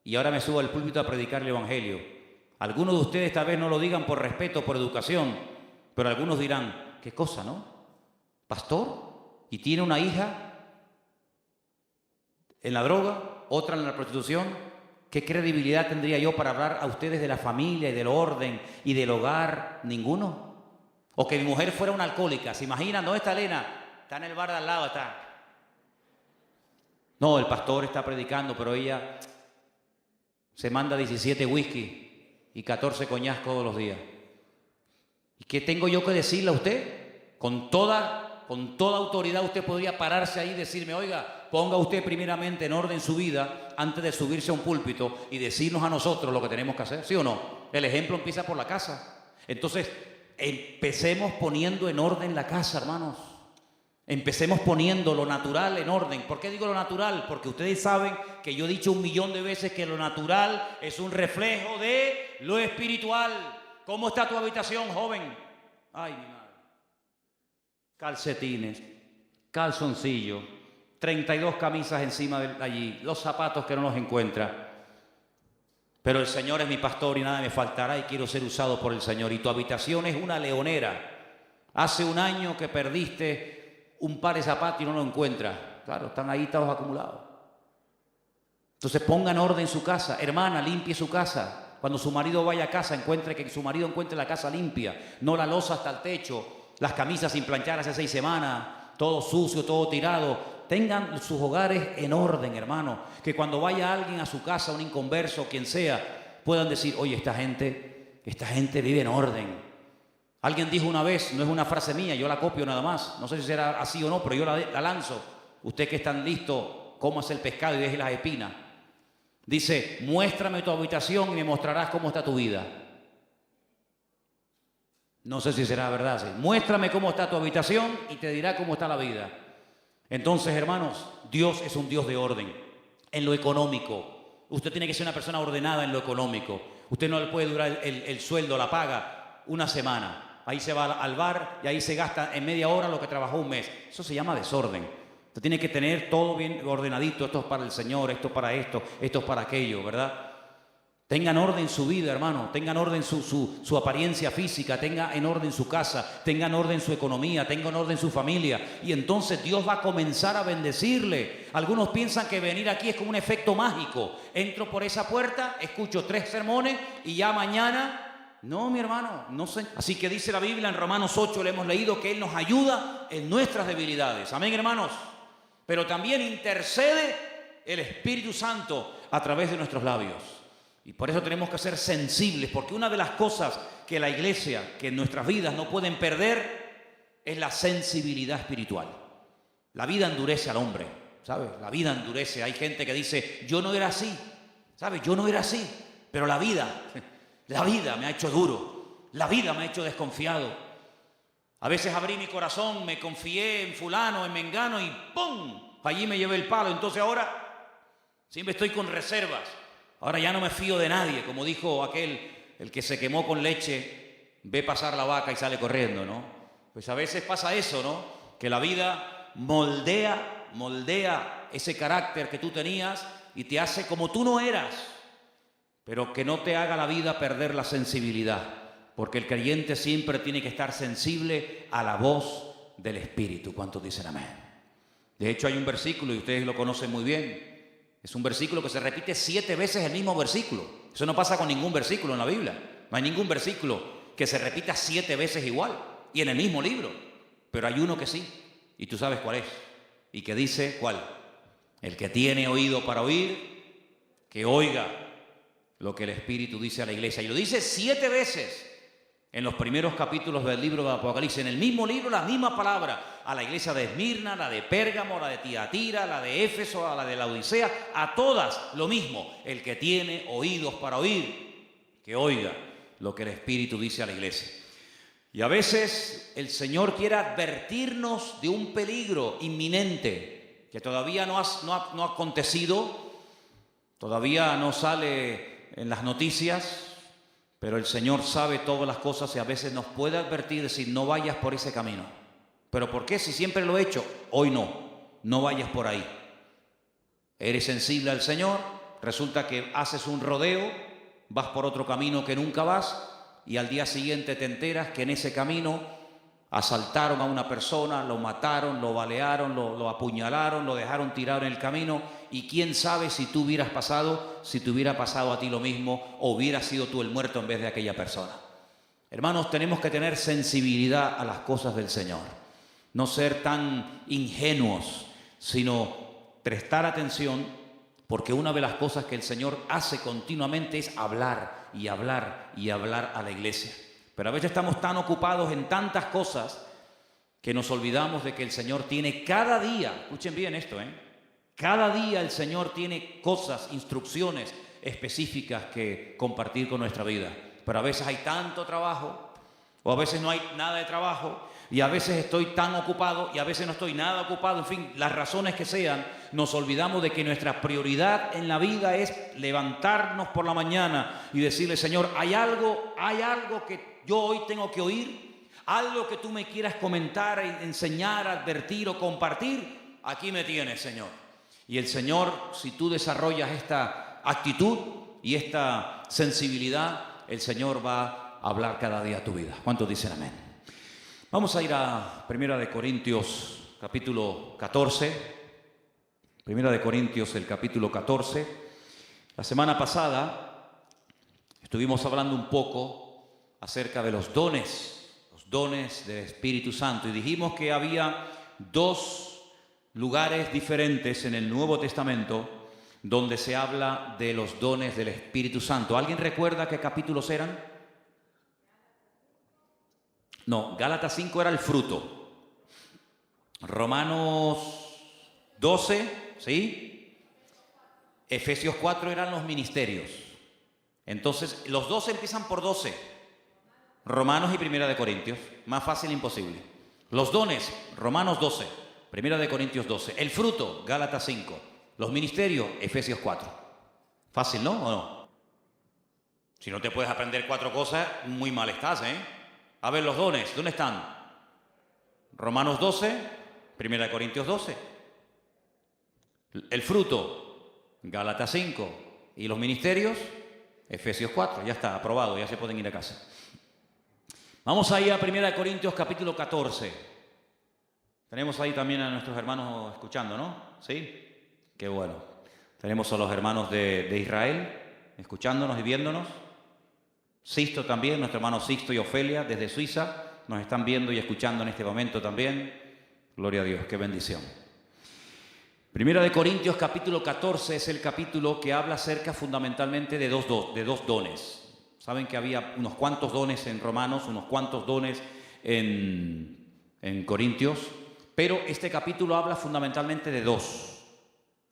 S1: Y ahora me subo al púlpito a predicar el evangelio. Algunos de ustedes tal vez no lo digan por respeto, por educación, pero algunos dirán, ¿qué cosa, no? ¿Pastor? y tiene una hija en la droga, otra en la prostitución, ¿qué credibilidad tendría yo para hablar a ustedes de la familia y del orden y del hogar? Ninguno. O que mi mujer fuera una alcohólica. ¿Se imaginan? ¿Dónde está Elena? Está en el bar de al lado, está. No, el pastor está predicando, pero ella se manda 17 whisky y 14 coñac todos los días. ¿Y qué tengo yo que decirle a usted? Con toda autoridad usted podría pararse ahí y decirme, oiga, ponga usted primeramente en orden su vida antes de subirse a un púlpito y decirnos a nosotros lo que tenemos que hacer, ¿sí o no? El ejemplo empieza por la casa. Entonces, empecemos poniendo en orden la casa, hermanos. Empecemos poniendo lo natural en orden. ¿Por qué digo lo natural? Porque ustedes saben que yo he dicho 1.000.000 de veces que lo natural es un reflejo de lo espiritual. ¿Cómo está tu habitación, joven? Ay, mi madre. Calcetines, calzoncillos, 32 camisas encima de allí, los zapatos que no los encuentra. Pero el Señor es mi pastor y nada me faltará y quiero ser usado por el Señor. Y tu habitación es una leonera. Hace un año que perdiste un par de zapatos y no lo encuentras. Claro, están ahí todos acumulados. Entonces ponga en orden su casa. Hermana, limpie su casa. Cuando su marido vaya a casa, que su marido encuentre la casa limpia, no la loza hasta el techo, las camisas sin planchar hace 6 semanas, todo sucio, todo tirado. Tengan sus hogares en orden, hermano. Que cuando vaya alguien a su casa, un inconverso, quien sea, puedan decir, oye, esta gente vive en orden. Alguien dijo una vez, no es una frase mía, yo la copio nada más. No sé si será así o no, pero yo la lanzo. Usted que es tan listo, cómase el pescado y deje las espinas. Dice, muéstrame tu habitación y me mostrarás cómo está tu vida. No sé si será verdad. Sí. Muéstrame cómo está tu habitación y te dirá cómo está la vida. Entonces, hermanos, Dios es un Dios de orden. En lo económico, usted tiene que ser una persona ordenada en lo económico. Usted no le puede durar el sueldo, la paga, una semana. Ahí se va al bar y ahí se gasta en media hora lo que trabajó un mes. Eso se llama desorden. Usted tiene que tener todo bien ordenadito. Esto es para el Señor, esto es para esto es para aquello, ¿verdad? Tengan orden su vida, hermano. Tengan orden su apariencia física. Tengan en orden su casa. Tengan orden su economía. Tengan en orden su familia. Y entonces Dios va a comenzar a bendecirle. Algunos piensan que venir aquí es como un efecto mágico. Entro por esa puerta, escucho 3 sermones y ya mañana... No, mi hermano, no sé. Así que dice la Biblia en Romanos 8, le hemos leído que Él nos ayuda en nuestras debilidades. Amén, hermanos. Pero también intercede el Espíritu Santo a través de nuestros labios. Y por eso tenemos que ser sensibles, porque una de las cosas que la iglesia, que en nuestras vidas no pueden perder, es la sensibilidad espiritual. La vida endurece al hombre, ¿sabes? La vida endurece. Hay gente que dice, yo no era así, ¿sabes? Yo no era así, pero la vida me ha hecho duro, la vida me ha hecho desconfiado. A veces abrí mi corazón, me confié en fulano, en mengano y ¡pum! Allí me llevé el palo. Entonces ahora siempre estoy con reservas. Ahora ya no me fío de nadie, como dijo aquel, el que se quemó con leche, ve pasar la vaca y sale corriendo, ¿no? Pues a veces pasa eso, ¿no? Que la vida moldea ese carácter que tú tenías y te hace como tú no eras, pero que no te haga la vida perder la sensibilidad. Porque el creyente siempre tiene que estar sensible a la voz del Espíritu. ¿Cuántos dicen amén? De hecho, hay un versículo, y ustedes lo conocen muy bien. Es un versículo que se repite 7 veces el mismo versículo. Eso no pasa con ningún versículo en la Biblia. No hay ningún versículo que se repita 7 veces igual y en el mismo libro. Pero hay uno que sí, y tú sabes cuál es. Y que dice, ¿cuál? El que tiene oído para oír, que oiga lo que el Espíritu dice a la iglesia. Y lo dice 7 veces. En los primeros capítulos del libro de Apocalipsis, en el mismo libro, la misma palabra, a la iglesia de Esmirna, la de Pérgamo, la de Tiatira, la de Éfeso, a la de Laodicea, a todas lo mismo. El que tiene oídos para oír, que oiga lo que el Espíritu dice a la iglesia. Y a veces el Señor quiere advertirnos de un peligro inminente, que todavía no ha acontecido, todavía no sale en las noticias. Pero el Señor sabe todas las cosas y a veces nos puede advertir, decir, no vayas por ese camino. ¿Pero por qué? Si siempre lo he hecho, hoy no vayas por ahí. Eres sensible al Señor, resulta que haces un rodeo, vas por otro camino que nunca vas y al día siguiente te enteras que en ese camino Asaltaron a una persona, lo mataron, lo balearon, lo apuñalaron, lo dejaron tirado en el camino. Y quién sabe si tú hubieras pasado, si te hubiera pasado a ti lo mismo, o hubieras sido tú el muerto en vez de aquella persona. Hermanos, tenemos que tener sensibilidad a las cosas del Señor. No ser tan ingenuos, sino prestar atención, porque una de las cosas que el Señor hace continuamente es hablar y hablar y hablar a la iglesia. Pero a veces estamos tan ocupados en tantas cosas que nos olvidamos de que el Señor tiene cada día, escuchen bien esto, cada día el Señor tiene cosas, instrucciones específicas que compartir con nuestra vida. Pero a veces hay tanto trabajo, o a veces no hay nada de trabajo, y a veces estoy tan ocupado, y a veces no estoy nada ocupado. En fin, las razones que sean, nos olvidamos de que nuestra prioridad en la vida es levantarnos por la mañana y decirle: Señor, hay algo que yo hoy tengo que oír, algo que tú me quieras comentar, enseñar, advertir o compartir. Aquí me tienes, Señor. Y el Señor, si tú desarrollas esta actitud y esta sensibilidad, el Señor va a hablar cada día a tu vida. ¿Cuántos dicen amén? Vamos a ir a 1 Corintios capítulo 14. 1 Corintios, el capítulo 14. La semana pasada estuvimos hablando un poco acerca de los dones del Espíritu Santo, y dijimos que había dos lugares diferentes en el Nuevo Testamento donde se habla de los dones del Espíritu Santo. ¿Alguien recuerda qué capítulos eran? No, Gálatas 5 era el fruto. Romanos 12, ¿sí? Efesios 4 eran los ministerios. Entonces, los 12 empiezan por 12. Romanos y 1 Corintios. Más fácil imposible. Los dones, Romanos 12, 1 Corintios 12. El fruto, Gálatas 5. Los ministerios, Efesios 4. Fácil, ¿no? ¿O no? Si no te puedes aprender 4 cosas, muy mal estás, A ver, los dones, ¿dónde están? Romanos 12, 1 Corintios 12. El fruto, Gálatas 5. Y los ministerios, Efesios 4. Ya está, aprobado, ya se pueden ir a casa. Vamos ahí a 1 Corintios capítulo 14. Tenemos ahí también a nuestros hermanos escuchando, ¿no? ¿Sí? Qué bueno. Tenemos a los hermanos de Israel escuchándonos y viéndonos. Sixto también, nuestro hermano Sixto y Ofelia desde Suiza nos están viendo y escuchando en este momento también. Gloria a Dios, qué bendición. 1 Corintios capítulo 14 es el capítulo que habla acerca fundamentalmente de dos dones. Saben que había unos cuantos dones en Romanos, unos cuantos dones en Corintios, pero este capítulo habla fundamentalmente de dos.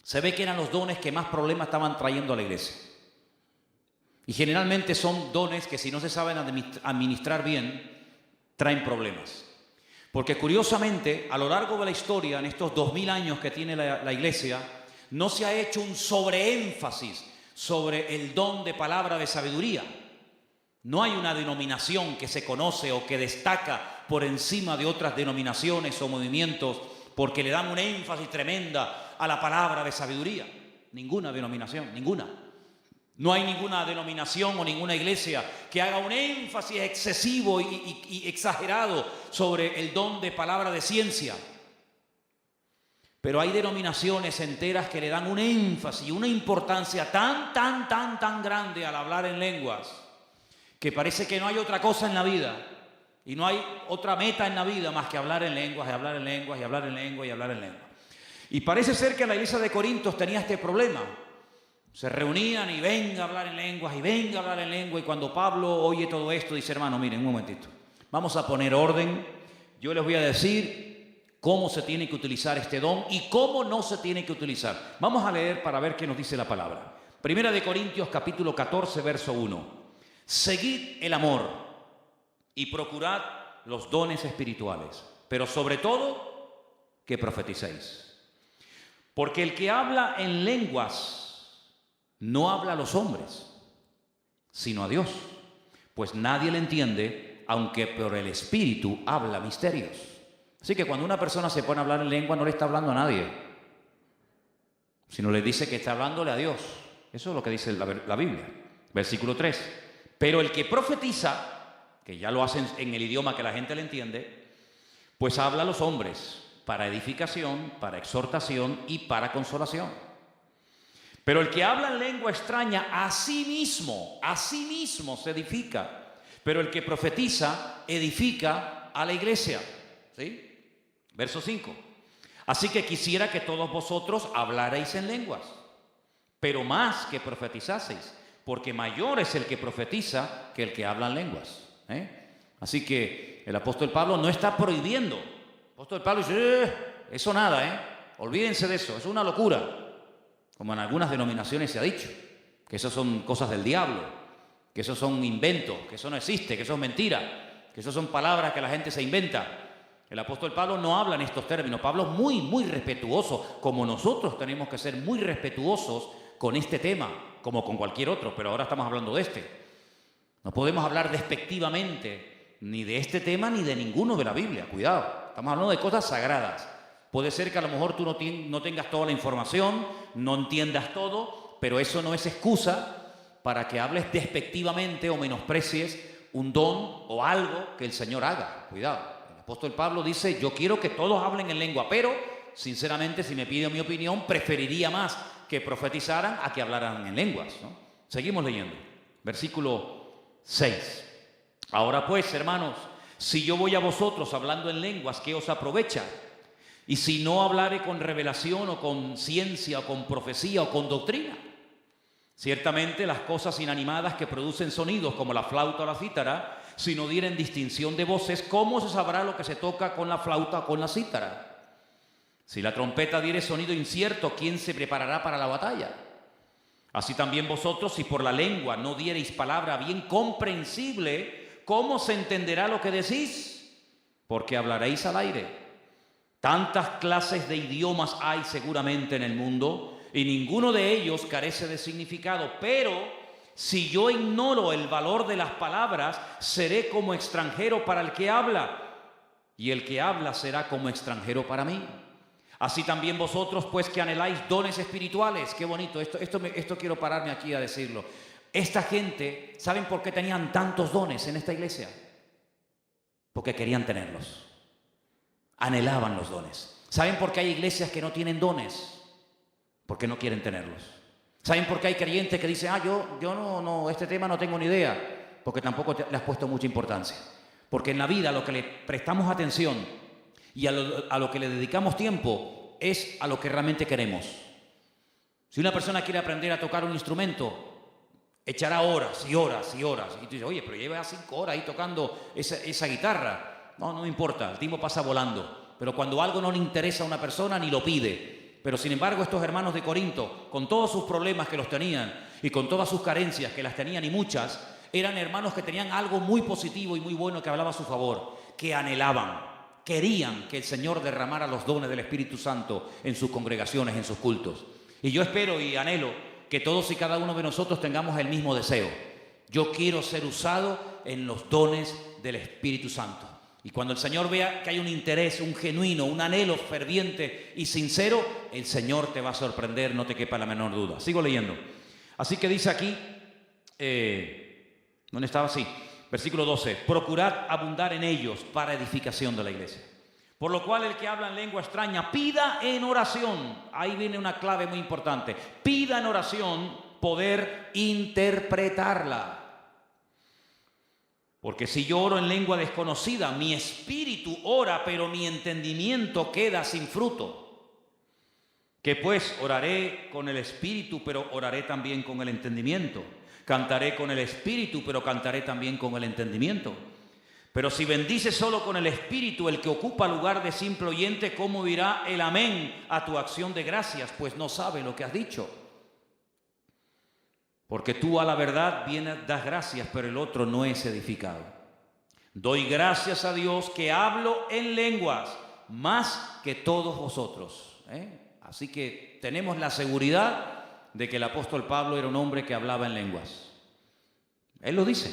S1: Se ve que eran los dones que más problemas estaban trayendo a la iglesia. Y generalmente son dones que, si no se saben administrar bien, traen problemas. Porque curiosamente, a lo largo de la historia, en estos 2000 años que tiene la iglesia, no se ha hecho un sobreénfasis sobre el don de palabra de sabiduría. No hay una denominación que se conoce o que destaca por encima de otras denominaciones o movimientos porque le dan un énfasis tremenda a la palabra de sabiduría. Ninguna denominación, ninguna. No hay ninguna denominación o ninguna iglesia que haga un énfasis excesivo y exagerado sobre el don de palabra de ciencia. Pero hay denominaciones enteras que le dan un énfasis y una importancia tan grande al hablar en lenguas, que parece que no hay otra cosa en la vida y no hay otra meta en la vida más que hablar en lenguas, y hablar en lenguas, y hablar en lenguas, y hablar en lenguas. Y parece ser que la iglesia de Corintios tenía este problema. Se reunían y venga a hablar en lenguas, y venga a hablar en lengua. Y cuando Pablo oye todo esto, dice: hermano, miren, un momentito, vamos a poner orden. Yo les voy a decir cómo se tiene que utilizar este don y cómo no se tiene que utilizar. Vamos a leer para ver qué nos dice la palabra. 1 Corintios capítulo 14, verso 1. Seguid el amor y procurad los dones espirituales, pero sobre todo que profeticéis. Porque el que habla en lenguas no habla a los hombres, sino a Dios, pues nadie le entiende, aunque por el Espíritu habla misterios. Así que cuando una persona se pone a hablar en lengua, no le está hablando a nadie, sino le dice que está hablándole a Dios. Eso es lo que dice la Biblia. Versículo 3. Pero el que profetiza, que ya lo hacen en el idioma que la gente le entiende, Pues habla a los hombres para edificación, para exhortación y para consolación. Pero el que habla en lengua extraña a sí mismo se edifica. Pero el que profetiza edifica a la iglesia. ¿Sí? Verso 5. Así que quisiera que todos vosotros hablarais en lenguas, pero más que profetizaseis, porque mayor es el que profetiza que el que habla en lenguas. Así que el apóstol Pablo no está prohibiendo. El apóstol Pablo dice, eso nada, olvídense de eso, es una locura. Como en algunas denominaciones se ha dicho, que eso son cosas del diablo, que eso son inventos, que eso no existe, que eso es mentira, que eso son palabras que la gente se inventa. El apóstol Pablo no habla en estos términos. Pablo es muy, muy respetuoso, como nosotros tenemos que ser muy respetuosos con este tema, como con cualquier otro, pero ahora estamos hablando de este. No podemos hablar despectivamente ni de este tema ni de ninguno de la Biblia, cuidado, estamos hablando de cosas sagradas. Puede ser que a lo mejor tú no tengas toda la información, no entiendas todo, pero eso no es excusa para que hables despectivamente o menosprecies un don o algo que el Señor haga. Cuidado. El apóstol Pablo dice, yo quiero que todos hablen en lengua, pero sinceramente, si me piden mi opinión, preferiría más que profetizaran a que hablaran en lenguas, ¿no? Seguimos leyendo. Versículo 6. Ahora pues, hermanos, si yo voy a vosotros hablando en lenguas, ¿qué os aprovecha? Y si no hablare con revelación o con ciencia o con profecía o con doctrina. Ciertamente las cosas inanimadas que producen sonidos como la flauta o la cítara, si no dieren distinción de voces, ¿cómo se sabrá lo que se toca con la flauta o con la cítara? Si la trompeta diere sonido incierto, ¿quién se preparará para la batalla? Así también vosotros, si por la lengua no diereis palabra bien comprensible, ¿cómo se entenderá lo que decís? Porque hablaréis al aire. Tantas clases de idiomas hay seguramente en el mundo y ninguno de ellos carece de significado, pero si yo ignoro el valor de las palabras, seré como extranjero para el que habla, y el que habla será como extranjero para mí. Así también vosotros, pues, que anheláis dones espirituales. Qué bonito, esto quiero pararme aquí a decirlo. Esta gente, ¿saben por qué tenían tantos dones en esta iglesia? Porque querían tenerlos. Anhelaban los dones. ¿Saben por qué hay iglesias que no tienen dones? Porque no quieren tenerlos. ¿Saben por qué hay creyentes que dicen, yo no, este tema no tengo ni idea? Porque tampoco le has puesto mucha importancia. Porque en la vida lo que le prestamos atención y a lo que le dedicamos tiempo es a lo que realmente queremos. Si una persona quiere aprender a tocar un instrumento, echará horas y horas y horas. Y tú dices, oye, pero lleva 5 horas ahí tocando esa guitarra. No me importa, el tiempo pasa volando. Pero cuando algo no le interesa a una persona, ni lo pide. Pero sin embargo, estos hermanos de Corinto, con todos sus problemas que los tenían y con todas sus carencias que las tenían y muchas, eran hermanos que tenían algo muy positivo y muy bueno que hablaba a su favor, que anhelaban, querían que el Señor derramara los dones del Espíritu Santo en sus congregaciones, en sus cultos. Y yo espero y anhelo que todos y cada uno de nosotros tengamos el mismo deseo. Yo quiero ser usado en los dones del Espíritu Santo. Y cuando el Señor vea que hay un interés, un genuino, un anhelo ferviente y sincero, el Señor te va a sorprender, no te quepa la menor duda. Sigo leyendo. Así que dice aquí, ¿dónde estaba? Sí, versículo 12. Procurad abundar en ellos para edificación de la iglesia. Por lo cual el que habla en lengua extraña, pida en oración. Ahí viene una clave muy importante. Pida en oración poder interpretarla. Porque si yo oro en lengua desconocida, mi espíritu ora, pero mi entendimiento queda sin fruto. Que pues oraré con el espíritu, pero oraré también con el entendimiento. Cantaré con el espíritu, pero cantaré también con el entendimiento. Pero si bendice solo con el espíritu el que ocupa lugar de simple oyente, ¿cómo dirá el amén a tu acción de gracias? Pues no sabe lo que has dicho. Porque tú a la verdad das gracias, pero el otro no es edificado. Doy gracias a Dios que hablo en lenguas más que todos vosotros. Así que tenemos la seguridad de que el apóstol Pablo era un hombre que hablaba en lenguas. Él lo dice.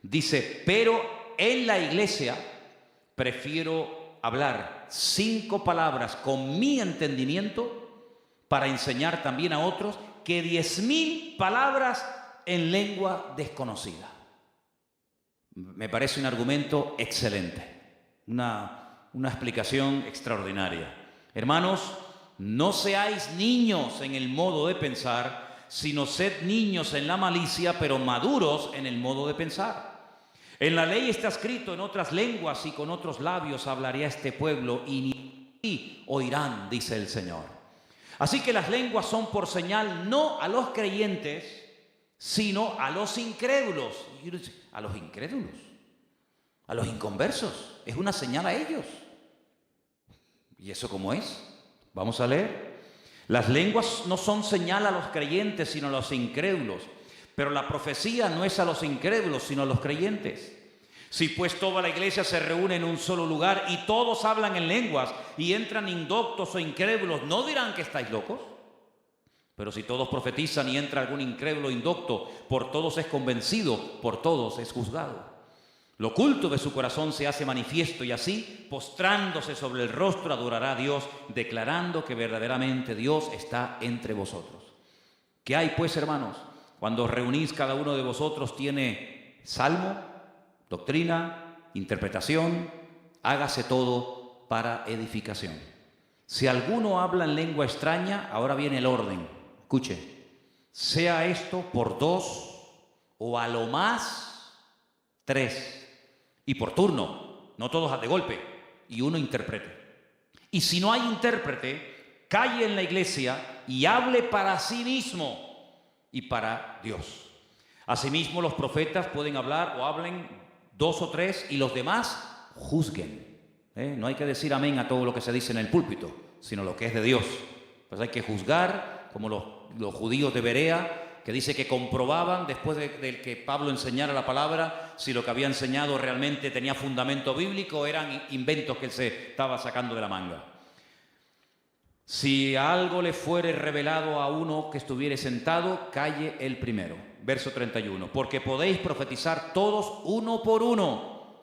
S1: Dice, pero en la iglesia prefiero hablar 5 palabras con mi entendimiento para enseñar también a otros que 10.000 palabras en lengua desconocida. Me parece un argumento excelente, una una explicación extraordinaria. Hermanos, no seáis niños en el modo de pensar, sino sed niños en la malicia, pero maduros en el modo de pensar. En la ley está escrito: en otras lenguas y con otros labios hablaré a este pueblo, y ni oirán, dice el Señor. Así que las lenguas son por señal no a los creyentes, sino a los incrédulos. ¿A los incrédulos? ¿A los inconversos? Es una señal a ellos. ¿Y eso cómo es? Vamos a leer. Las lenguas no son señal a los creyentes, sino a los incrédulos. Pero la profecía no es a los incrédulos, sino a los creyentes. Si pues toda la iglesia se reúne en un solo lugar y todos hablan en lenguas y entran indoctos o incrédulos, ¿no dirán que estáis locos? Pero si todos profetizan y entra algún incrédulo indocto, por todos es convencido, por todos es juzgado. Lo oculto de su corazón se hace manifiesto, y así, postrándose sobre el rostro, adorará a Dios, declarando que verdaderamente Dios está entre vosotros. ¿Qué hay pues, hermanos? Cuando os reunís, cada uno de vosotros tiene salmo, doctrina, interpretación. Hágase todo para edificación. Si alguno habla en lengua extraña, ahora viene el orden. Escuche, sea esto por 2 o a lo más 3. Y por turno, no todos de golpe, y uno interprete. Y si no hay intérprete, calle en la iglesia y hable para sí mismo y para Dios. Asimismo, los profetas pueden hablar o hablen 2 o 3 y los demás juzguen. No hay que decir amén a todo lo que se dice en el púlpito, sino lo que es de Dios. Pues hay que juzgar, como los judíos de Berea, que dice que comprobaban, después de que Pablo enseñara la palabra, si lo que había enseñado realmente tenía fundamento bíblico o eran inventos que él se estaba sacando de la manga. Si algo le fuere revelado a uno que estuviere sentado, calle el primero. Verso 31. Porque podéis profetizar todos uno por uno,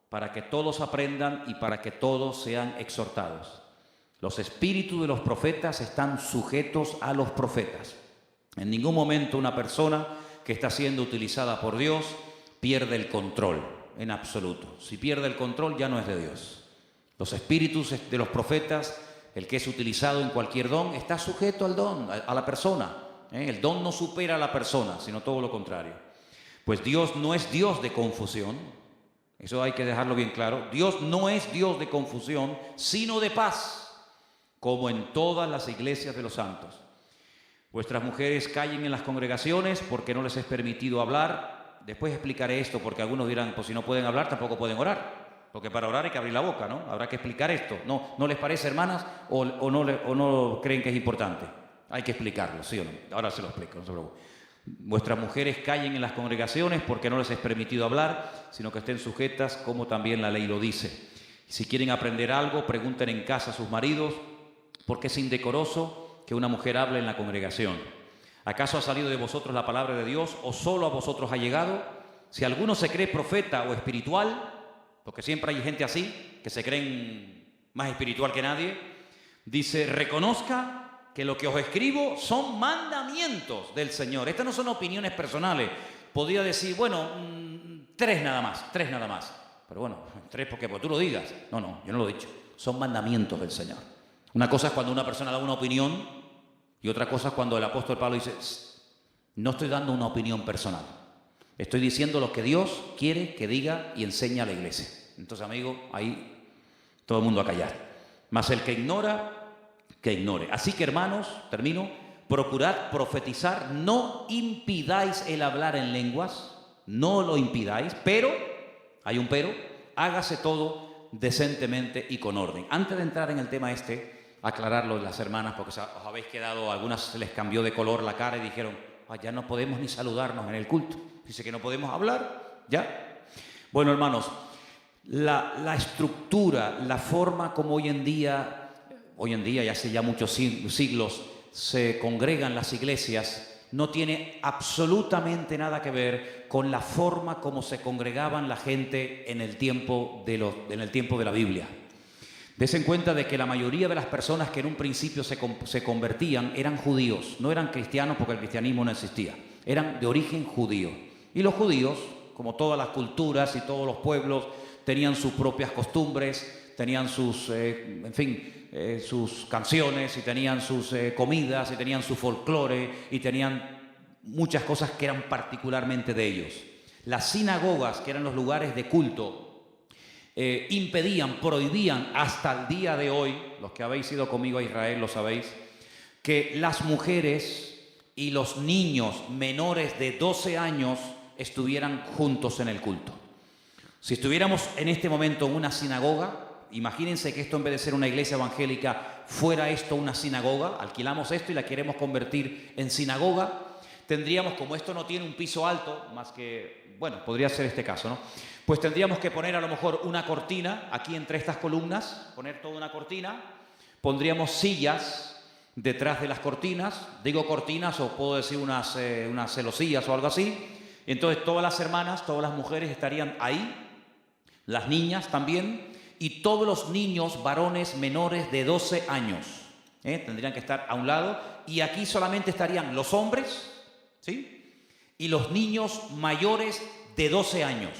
S1: para que todos aprendan y para que todos sean exhortados. Los espíritus de los profetas están sujetos a los profetas. En ningún momento una persona que está siendo utilizada por Dios pierde el control, en absoluto. Si pierde el control, ya no es de Dios. Los espíritus de los profetas, el que es utilizado en cualquier don, está sujeto al don, a la persona. El don no supera a la persona, sino todo lo contrario. Pues Dios no es Dios de confusión. Eso hay que dejarlo bien claro. Dios no es Dios de confusión, sino de paz, como en todas las iglesias de los santos. Vuestras mujeres callen en las congregaciones porque no les es permitido hablar. Después explicaré esto porque algunos dirán, pues si no pueden hablar tampoco pueden orar. Porque para orar hay que abrir la boca, ¿no? Habrá que explicar esto. ¿No les parece, hermanas? ¿O no creen que es importante? Hay que explicarlo, ¿sí o no? Ahora se lo explico, no se preocupen. Vuestras mujeres callen en las congregaciones porque no les es permitido hablar, sino que estén sujetas como también la ley lo dice. Si quieren aprender algo, pregunten en casa a sus maridos, porque es indecoroso que una mujer hable en la congregación. ¿Acaso ha salido de vosotros la palabra de Dios o solo a vosotros ha llegado? Si alguno se cree profeta o espiritual, porque siempre hay gente así, que se creen más espiritual que nadie, dice, reconozca que lo que os escribo son mandamientos del Señor. Estas no son opiniones personales. Podría decir, bueno, 3 nada más. Pero bueno, 3 porque tú lo digas. No, yo no lo he dicho. Son mandamientos del Señor. Una cosa es cuando una persona da una opinión y otra cosa es cuando el apóstol Pablo dice, no estoy dando una opinión personal. Estoy diciendo lo que Dios quiere que diga y enseña a la iglesia. Entonces, amigo, ahí todo el mundo a callar. Mas el que ignora, que ignore. Así que, hermanos, termino, procurad profetizar, no impidáis el hablar en lenguas, no lo impidáis, pero, hay un pero, hágase todo decentemente y con orden. Antes de entrar en el tema aclararlo las hermanas, porque os habéis quedado, algunas se les cambió de color la cara y dijeron, ya no podemos ni saludarnos en el culto. Dice que no podemos hablar, ¿ya? Bueno, hermanos, la estructura, la forma como hoy en día y hace ya muchos siglos se congregan las iglesias, no tiene absolutamente nada que ver con la forma como se congregaban la gente en el tiempo de la Biblia. Des en cuenta de que la mayoría de las personas que en un principio se convertían eran judíos, no eran cristianos porque el cristianismo no existía, eran de origen judío. Y los judíos, como todas las culturas y todos los pueblos, tenían sus propias costumbres, tenían sus, en fin, sus canciones, y tenían sus comidas, y tenían su folclore, y tenían muchas cosas que eran particularmente de ellos. Las sinagogas, que eran los lugares de culto, impedían, prohibían hasta el día de hoy, los que habéis ido conmigo a Israel lo sabéis, que las mujeres y los niños menores de 12 años estuvieran juntos en el culto. Si estuviéramos en este momento en una sinagoga, imagínense que esto, en vez de ser una iglesia evangélica, fuera esto una sinagoga, alquilamos esto y la queremos convertir en sinagoga, tendríamos, como esto no tiene un piso alto, más que, bueno, podría ser este caso, ¿no? Pues tendríamos que poner a lo mejor una cortina aquí entre estas columnas, poner toda una cortina, pondríamos sillas detrás de las cortinas, digo cortinas o puedo decir unas celosías o algo así, y entonces todas las hermanas, todas las mujeres estarían ahí, las niñas también, y todos los niños varones menores de 12 años tendrían que estar a un lado, y aquí solamente estarían los hombres, ¿sí?, y los niños mayores de 12 años.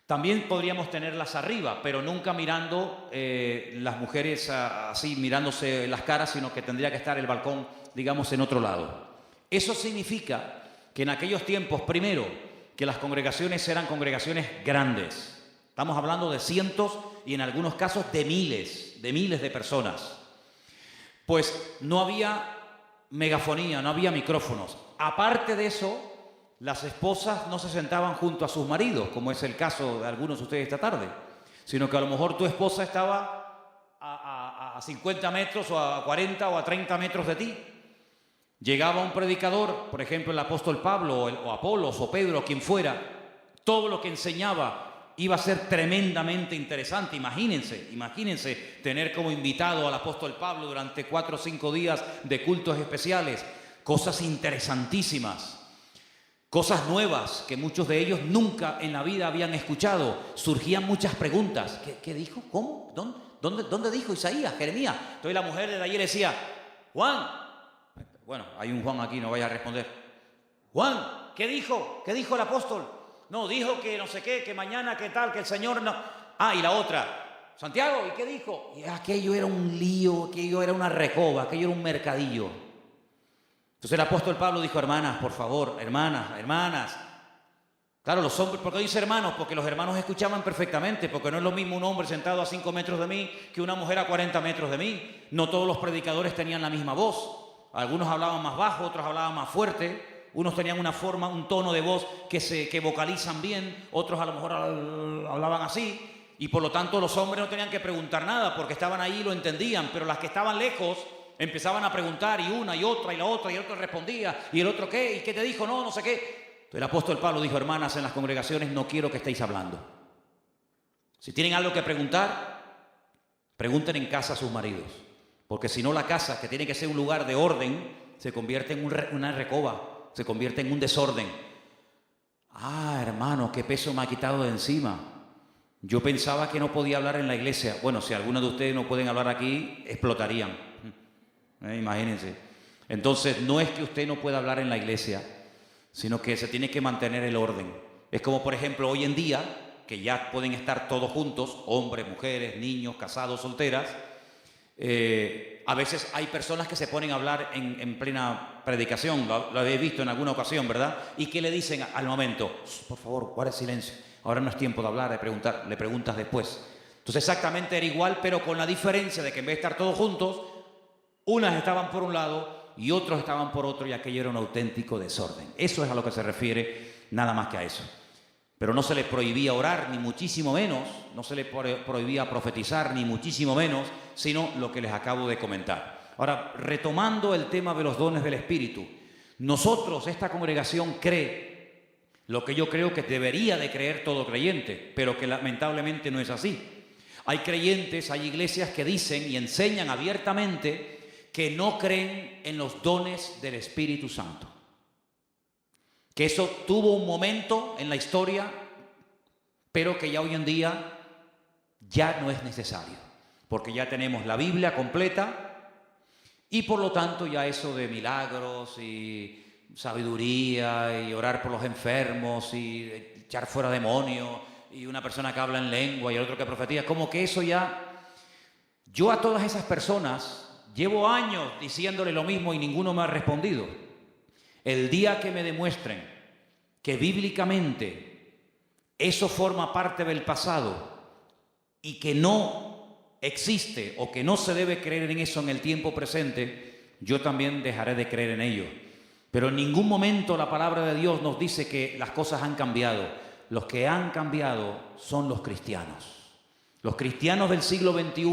S1: También podríamos tenerlas arriba, pero nunca mirando las mujeres así, mirándose las caras, sino que tendría que estar el balcón, digamos, en otro lado. Eso significa que en aquellos tiempos, primero, que las congregaciones eran congregaciones grandes. Estamos hablando de cientos y en algunos casos de miles de personas. Pues no había megafonía, no había micrófonos. Aparte de eso, las esposas no se sentaban junto a sus maridos, como es el caso de algunos de ustedes esta tarde, sino que a lo mejor tu esposa estaba a 50 metros o a 40 o a 30 metros de ti. Llegaba un predicador, por ejemplo el apóstol Pablo o Apolos o Pedro, quien fuera, todo lo que enseñaba iba a ser tremendamente interesante. Imagínense tener como invitado al apóstol Pablo durante 4 o 5 días de cultos especiales, cosas interesantísimas. Cosas nuevas que muchos de ellos nunca en la vida habían escuchado. Surgían muchas preguntas. ¿Qué dijo? ¿Cómo? ¿Dónde dijo Isaías? Jeremías. Entonces la mujer de allí le decía, Juan. Bueno, hay un Juan aquí, no vaya a responder. Juan, ¿qué dijo? ¿Qué dijo el apóstol? No, dijo que no sé qué, que mañana, que tal, que el Señor no... Ah, y la otra. Santiago, ¿y qué dijo? Y aquello era un lío, aquello era una recoba, aquello era un mercadillo. Entonces el apóstol Pablo dijo, hermanas, por favor, hermanas. Claro, los hombres, ¿por qué dice hermanos? Porque los hermanos escuchaban perfectamente, porque no es lo mismo un hombre sentado a 5 metros de mí que una mujer a 40 metros de mí. No todos los predicadores tenían la misma voz. Algunos hablaban más bajo, otros hablaban más fuerte. Unos tenían una forma, un tono de voz que vocalizan bien, otros a lo mejor hablaban así. Y por lo tanto los hombres no tenían que preguntar nada, porque estaban ahí y lo entendían, pero las que estaban lejos empezaban a preguntar, y una y otra y la otra, y el otro respondía, y el otro ¿qué? ¿Y qué te dijo? No sé qué. Entonces el apóstol Pablo dijo, hermanas, en las congregaciones no quiero que estéis hablando. Si tienen algo que preguntar, pregunten en casa a sus maridos, porque si no la casa, que tiene que ser un lugar de orden, se convierte en una recoba, se convierte en un desorden. Ah, hermano, qué peso me ha quitado de encima. Yo pensaba que no podía hablar en la iglesia. Bueno, si algunos de ustedes no pueden hablar aquí, explotarían. Imagínense. Entonces no es que usted no pueda hablar en la iglesia, sino que se tiene que mantener el orden. Es como por ejemplo hoy en día, que ya pueden estar todos juntos, hombres, mujeres, niños, casados, solteras. A veces hay personas que se ponen a hablar en plena predicación, lo habéis visto en alguna ocasión, ¿verdad? Y que le dicen al momento, por favor, guarde silencio, ahora no es tiempo de hablar, de preguntar, le preguntas después. Entonces exactamente era igual, pero con la diferencia de que en vez de estar todos juntos, unas estaban por un lado y otros estaban por otro, y aquello era un auténtico desorden. Eso es a lo que se refiere, nada más que a eso. Pero no se les prohibía orar, ni muchísimo menos, no se les prohibía profetizar, ni muchísimo menos, sino lo que les acabo de comentar. Ahora, retomando el tema de los dones del Espíritu, nosotros, esta congregación, cree lo que yo creo que debería de creer todo creyente, pero que lamentablemente no es así. Hay creyentes, hay iglesias que dicen y enseñan abiertamente que no creen en los dones del Espíritu Santo. Que eso tuvo un momento en la historia, pero que ya hoy en día ya no es necesario, porque ya tenemos la Biblia completa y por lo tanto ya eso de milagros y sabiduría y orar por los enfermos y echar fuera demonios y una persona que habla en lengua y el otro que profetiza, como que eso ya... Yo a todas esas personas llevo años diciéndole lo mismo y ninguno me ha respondido. El día que me demuestren que bíblicamente eso forma parte del pasado y que no existe o que no se debe creer en eso en el tiempo presente, yo también dejaré de creer en ello. Pero en ningún momento la palabra de Dios nos dice que las cosas han cambiado. Los que han cambiado son los cristianos. Los cristianos del siglo XXI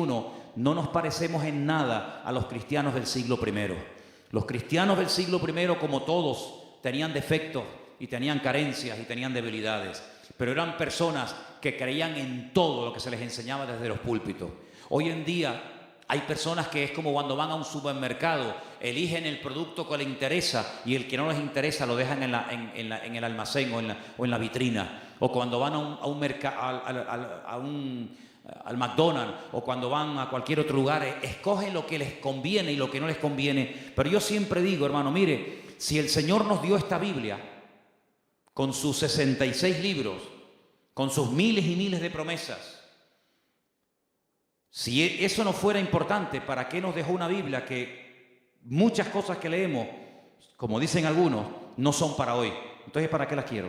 S1: no nos parecemos en nada a los cristianos del siglo I. Los cristianos del siglo I, como todos, tenían defectos y tenían carencias y tenían debilidades, pero eran personas que creían en todo lo que se les enseñaba desde los púlpitos. Hoy en día hay personas que es como cuando van a un supermercado, eligen el producto que les interesa y el que no les interesa lo dejan en el almacén o en la vitrina. O cuando van al McDonald's o cuando van a cualquier otro lugar, escogen lo que les conviene y lo que no les conviene. Pero yo siempre digo, hermano, mire, si el Señor nos dio esta Biblia con sus 66 libros, con sus miles y miles de promesas, si eso no fuera importante, ¿para qué nos dejó una Biblia que muchas cosas que leemos, como dicen algunos, no son para hoy? Entonces, ¿para qué las quiero?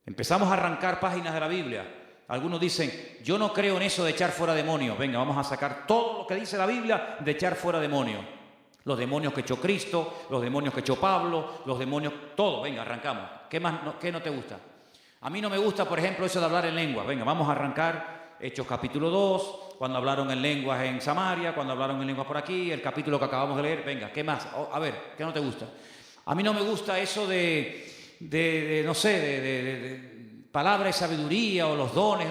S1: Empezamos a arrancar páginas de la Biblia. Algunos dicen, yo no creo en eso de echar fuera demonios. Venga, vamos a sacar todo lo que dice la Biblia de echar fuera demonios. Los demonios que echó Cristo, los demonios que echó Pablo, los demonios, todo. Venga, arrancamos. ¿Qué más? ¿Qué no te gusta? A mí no me gusta, por ejemplo, eso de hablar en lengua. Venga, vamos a arrancar Hechos capítulo 2, cuando hablaron en lenguas en Samaria, cuando hablaron en lenguas por aquí, el capítulo que acabamos de leer. Venga, ¿qué más? A ver, ¿qué no te gusta? A mí no me gusta eso de palabra de sabiduría o los dones.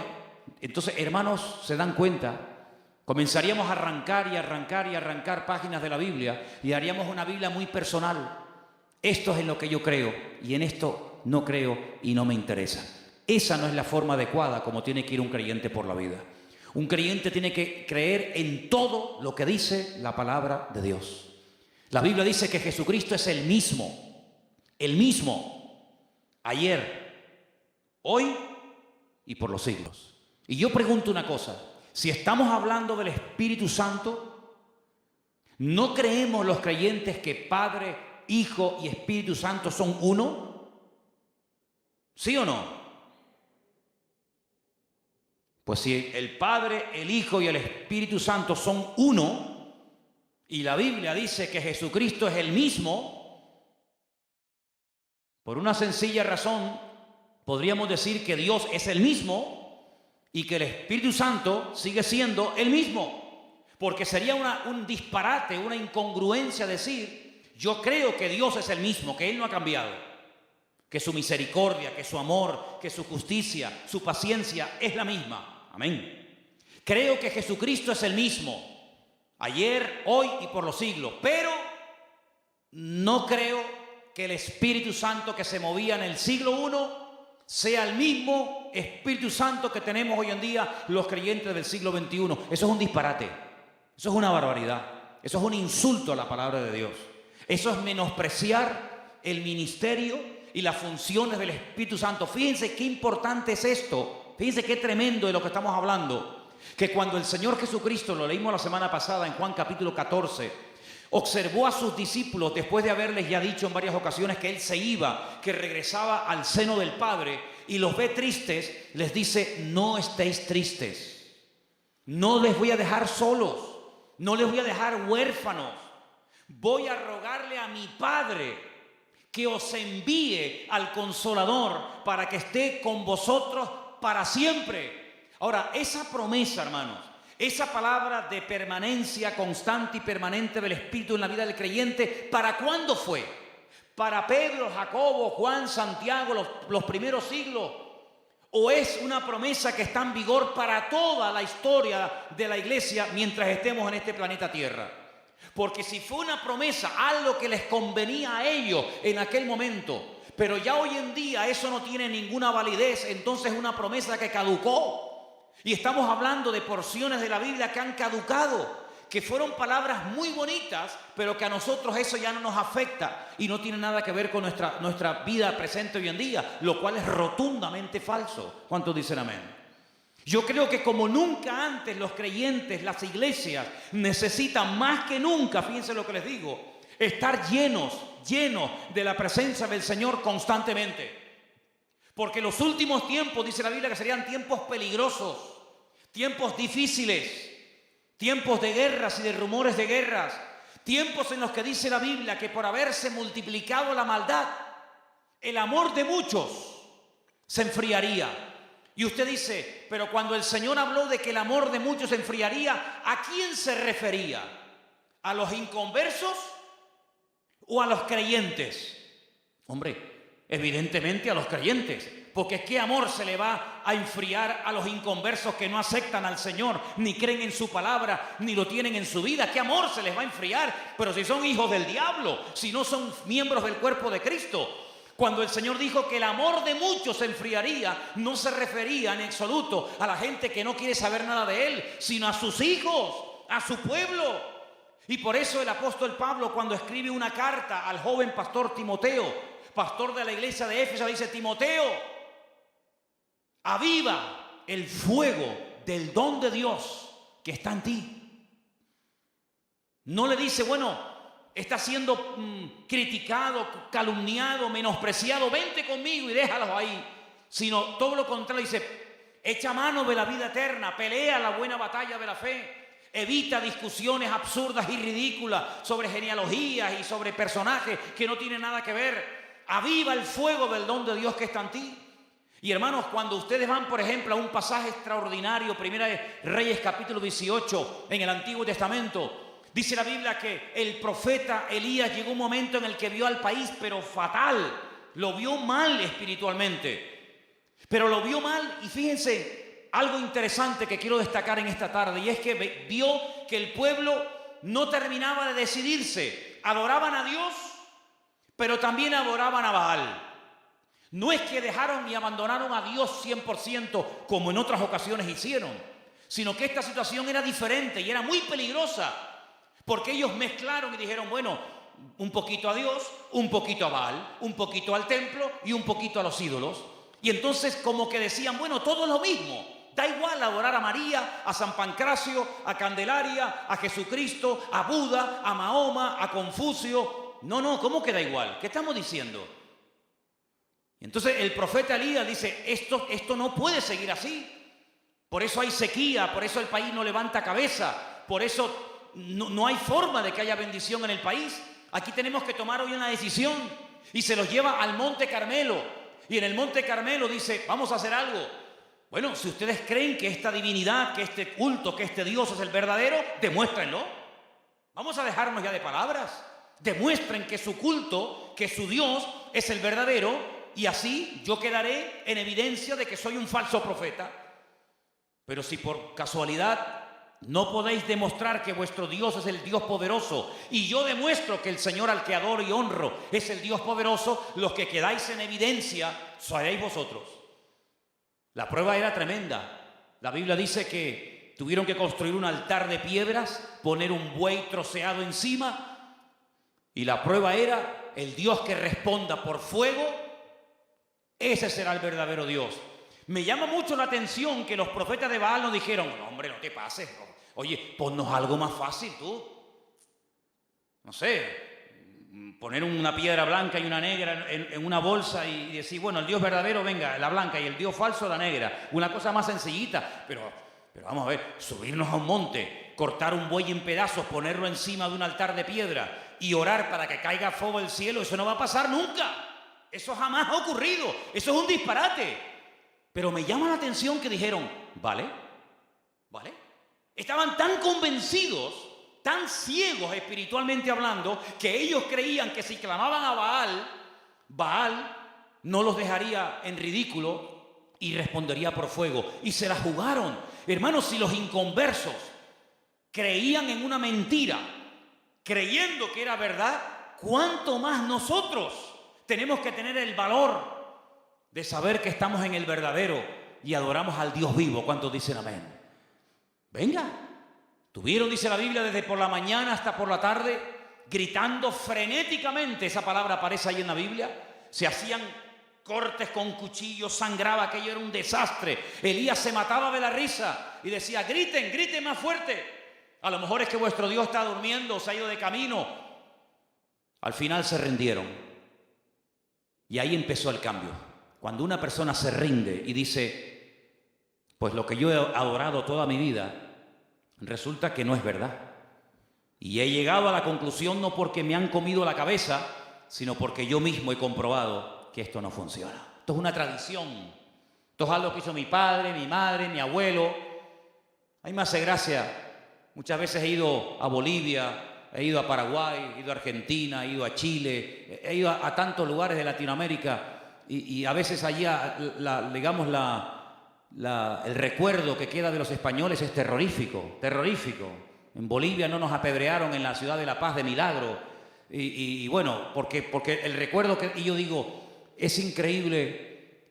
S1: Entonces, hermanos, se dan cuenta, comenzaríamos a arrancar y arrancar y arrancar páginas de la Biblia y haríamos una Biblia muy personal. Esto es en lo que yo creo y en esto no creo y no me interesa. Esa no es la forma adecuada como tiene que ir un creyente por la vida. Un creyente tiene que creer en todo lo que dice la palabra de Dios. La Biblia dice que Jesucristo es el mismo, ayer, hoy y por los siglos. Y yo pregunto una cosa, si estamos hablando del Espíritu Santo, ¿no creemos los creyentes que Padre, Hijo y Espíritu Santo son uno? ¿Sí o no? Pues si el Padre, el Hijo y el Espíritu Santo son uno, y la Biblia dice que Jesucristo es el mismo, por una sencilla razón, podríamos decir que Dios es el mismo y que el Espíritu Santo sigue siendo el mismo. Porque sería un disparate, una incongruencia decir, yo creo que Dios es el mismo, que Él no ha cambiado, que su misericordia, que su amor, que su justicia, su paciencia es la misma. Amén. Creo que Jesucristo es el mismo, ayer, hoy y por los siglos, pero no creo que el Espíritu Santo que se movía en el siglo I sea el mismo Espíritu Santo que tenemos hoy en día los creyentes del siglo XXI. Eso es un disparate, eso es una barbaridad, eso es un insulto a la palabra de Dios. Eso es menospreciar el ministerio y las funciones del Espíritu Santo. Fíjense qué importante es esto. Fíjense qué tremendo de lo que estamos hablando, que cuando el Señor Jesucristo, lo leímos la semana pasada en Juan capítulo 14, observó a sus discípulos después de haberles ya dicho en varias ocasiones que Él se iba, que regresaba al seno del Padre, y los ve tristes, les dice, no estéis tristes, no les voy a dejar solos, no les voy a dejar huérfanos, voy a rogarle a mi Padre que os envíe al Consolador para que esté con vosotros para siempre. Ahora, esa promesa, hermanos, esa palabra de permanencia constante y permanente del Espíritu en la vida del creyente, ¿para cuándo fue? ¿Para Pedro, Jacobo, Juan, Santiago, los primeros siglos? ¿O es una promesa que está en vigor para toda la historia de la iglesia mientras estemos en este planeta Tierra? Porque si fue una promesa, algo que les convenía a ellos en aquel momento, pero ya hoy en día eso no tiene ninguna validez, entonces es una promesa que caducó. Y estamos hablando de porciones de la Biblia que han caducado, que fueron palabras muy bonitas, pero que a nosotros eso ya no nos afecta y no tiene nada que ver con nuestra vida presente hoy en día, lo cual es rotundamente falso. ¿Cuántos dicen amén? Yo creo que como nunca antes los creyentes, las iglesias, necesitan más que nunca, fíjense lo que les digo, estar llenos de la presencia del Señor constantemente. Porque los últimos tiempos, dice la Biblia, que serían tiempos peligrosos, tiempos difíciles, tiempos de guerras y de rumores de guerras, tiempos en los que dice la Biblia que por haberse multiplicado la maldad, el amor de muchos se enfriaría. Y usted dice, pero cuando el Señor habló de que el amor de muchos se enfriaría, ¿a quién se refería? ¿A los inconversos o a los creyentes? Hombre, evidentemente a los creyentes, porque ¿qué amor se le va a enfriar a los inconversos que no aceptan al Señor, ni creen en su palabra, ni lo tienen en su vida? ¿Qué amor se les va a enfriar? Pero si son hijos del diablo, si no son miembros del cuerpo de Cristo. Cuando el Señor dijo que el amor de muchos se enfriaría, no se refería en absoluto a la gente que no quiere saber nada de Él, sino a sus hijos, a su pueblo. Y por eso el apóstol Pablo, cuando escribe una carta al joven pastor Timoteo, pastor de la iglesia de Éfeso, dice: Timoteo, aviva el fuego del don de Dios que está en ti. No le dice, bueno, está siendo criticado, calumniado, menospreciado, vente conmigo y déjalo ahí. Sino todo lo contrario, dice: echa mano de la vida eterna, pelea la buena batalla de la fe, evita discusiones absurdas y ridículas sobre genealogías y sobre personajes que no tienen nada que ver. Aviva el fuego del don de Dios que está en ti. Y hermanos, cuando ustedes van, por ejemplo, a un pasaje extraordinario, Primera de Reyes capítulo 18, en el Antiguo Testamento, dice la Biblia que el profeta Elías llegó un momento en el que vio al país, pero fatal, lo vio mal espiritualmente, pero lo vio mal. Y fíjense, algo interesante que quiero destacar en esta tarde, y es que vio que el pueblo no terminaba de decidirse. Adoraban a Dios, pero también adoraban a Baal. No es que dejaron y abandonaron a Dios 100% como en otras ocasiones hicieron, sino que esta situación era diferente y era muy peligrosa, porque ellos mezclaron y dijeron, bueno, un poquito a Dios, un poquito a Baal, un poquito al templo y un poquito a los ídolos. Y entonces como que decían, bueno, todo es lo mismo, da igual adorar a María, a San Pancracio, a Candelaria, a Jesucristo, a Buda, a Mahoma, a Confucio. No, ¿cómo que da igual? ¿Qué estamos diciendo? Entonces el profeta Elías dice, esto no puede seguir así. Por eso hay sequía, por eso el país no levanta cabeza, por eso no hay forma de que haya bendición en el país. Aquí tenemos que tomar hoy una decisión. Y se los lleva al Monte Carmelo. Y en el Monte Carmelo dice, vamos a hacer algo. Bueno, si ustedes creen que esta divinidad, que este culto, que este Dios es el verdadero, demuéstrenlo. Vamos a dejarnos ya de palabras. Demuestren que su culto, que su Dios es el verdadero, y así yo quedaré en evidencia de que soy un falso profeta. Pero si por casualidad no podéis demostrar que vuestro Dios es el Dios poderoso, y yo demuestro que el Señor al que adoro y honro es el Dios poderoso, los que quedáis en evidencia seréis vosotros. La prueba era tremenda. La Biblia dice que tuvieron que construir un altar de piedras, poner un buey troceado encima, y la prueba era el Dios que responda por fuego. Ese será el verdadero Dios. Me llama mucho la atención que los profetas de Baal nos dijeron, no, hombre, no te pases. Oye, ponnos algo más fácil tú. No sé, poner una piedra blanca y una negra en una bolsa y decir, bueno, el Dios verdadero, venga, la blanca, y el Dios falso, la negra. Una cosa más sencillita. Pero vamos a ver, subirnos a un monte, cortar un buey en pedazos, ponerlo encima de un altar de piedra y orar para que caiga fuego del cielo, eso no va a pasar nunca. Eso jamás ha ocurrido. Eso es un disparate. Pero me llama la atención que dijeron, vale. Estaban tan convencidos, tan ciegos espiritualmente hablando, que ellos creían que si clamaban a Baal no los dejaría en ridículo y respondería por fuego. Y se la jugaron. Hermanos, si los inconversos creían en una mentira, creyendo que era verdad, ¿cuánto más nosotros? Tenemos que tener el valor de saber que estamos en el verdadero y adoramos al Dios vivo. ¿Cuántos dicen amén? Venga, Tuvieron, dice la Biblia, desde por la mañana hasta por la tarde, gritando frenéticamente. Esa palabra aparece ahí en la Biblia. Se hacían cortes con cuchillos, sangraba, aquello era un desastre. Elías se mataba de la risa y decía: griten, griten más fuerte. A lo mejor es que vuestro Dios está durmiendo, se ha ido de camino. Al final se rindieron. Y ahí empezó el cambio. Cuando una persona se rinde y dice: pues lo que yo he adorado toda mi vida, resulta que no es verdad. Y he llegado a la conclusión no porque me han comido la cabeza, sino porque yo mismo he comprobado que esto no funciona. Esto es una tradición. Esto es algo que hizo mi padre, mi madre, mi abuelo. A mí me hace gracia. Muchas veces he ido a Bolivia, he ido a Paraguay, he ido a Argentina, he ido a Chile, he ido a tantos lugares de Latinoamérica y a veces allá, el recuerdo que queda de los españoles es terrorífico, terrorífico. En Bolivia no nos apedrearon en la ciudad de La Paz de milagro. Y bueno, porque el recuerdo y yo digo, es increíble.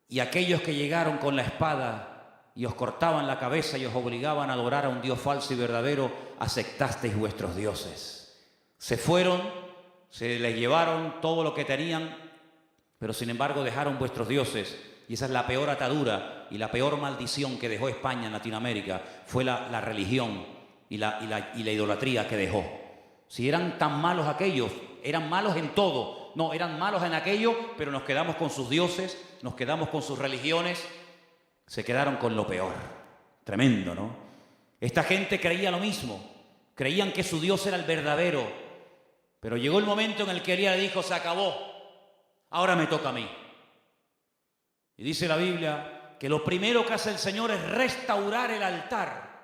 S1: Y aquellos que llegaron con la espada y os cortaban la cabeza y os obligaban a adorar a un Dios falso y verdadero, aceptasteis vuestros dioses. Se fueron, se les llevaron todo lo que tenían, pero sin embargo dejaron vuestros dioses. Y esa es la peor atadura y la peor maldición que dejó España en Latinoamérica, fue la religión y la idolatría que dejó. Si eran tan malos aquellos, eran malos en todo. No, eran malos en aquello, pero nos quedamos con sus dioses, nos quedamos con sus religiones, se quedaron con lo peor. Tremendo, ¿no? Esta gente creía lo mismo, creían que su Dios era el verdadero, pero llegó el momento en el que Elías dijo: se acabó, ahora me toca a mí. Y dice la Biblia que lo primero que hace el Señor es restaurar el altar.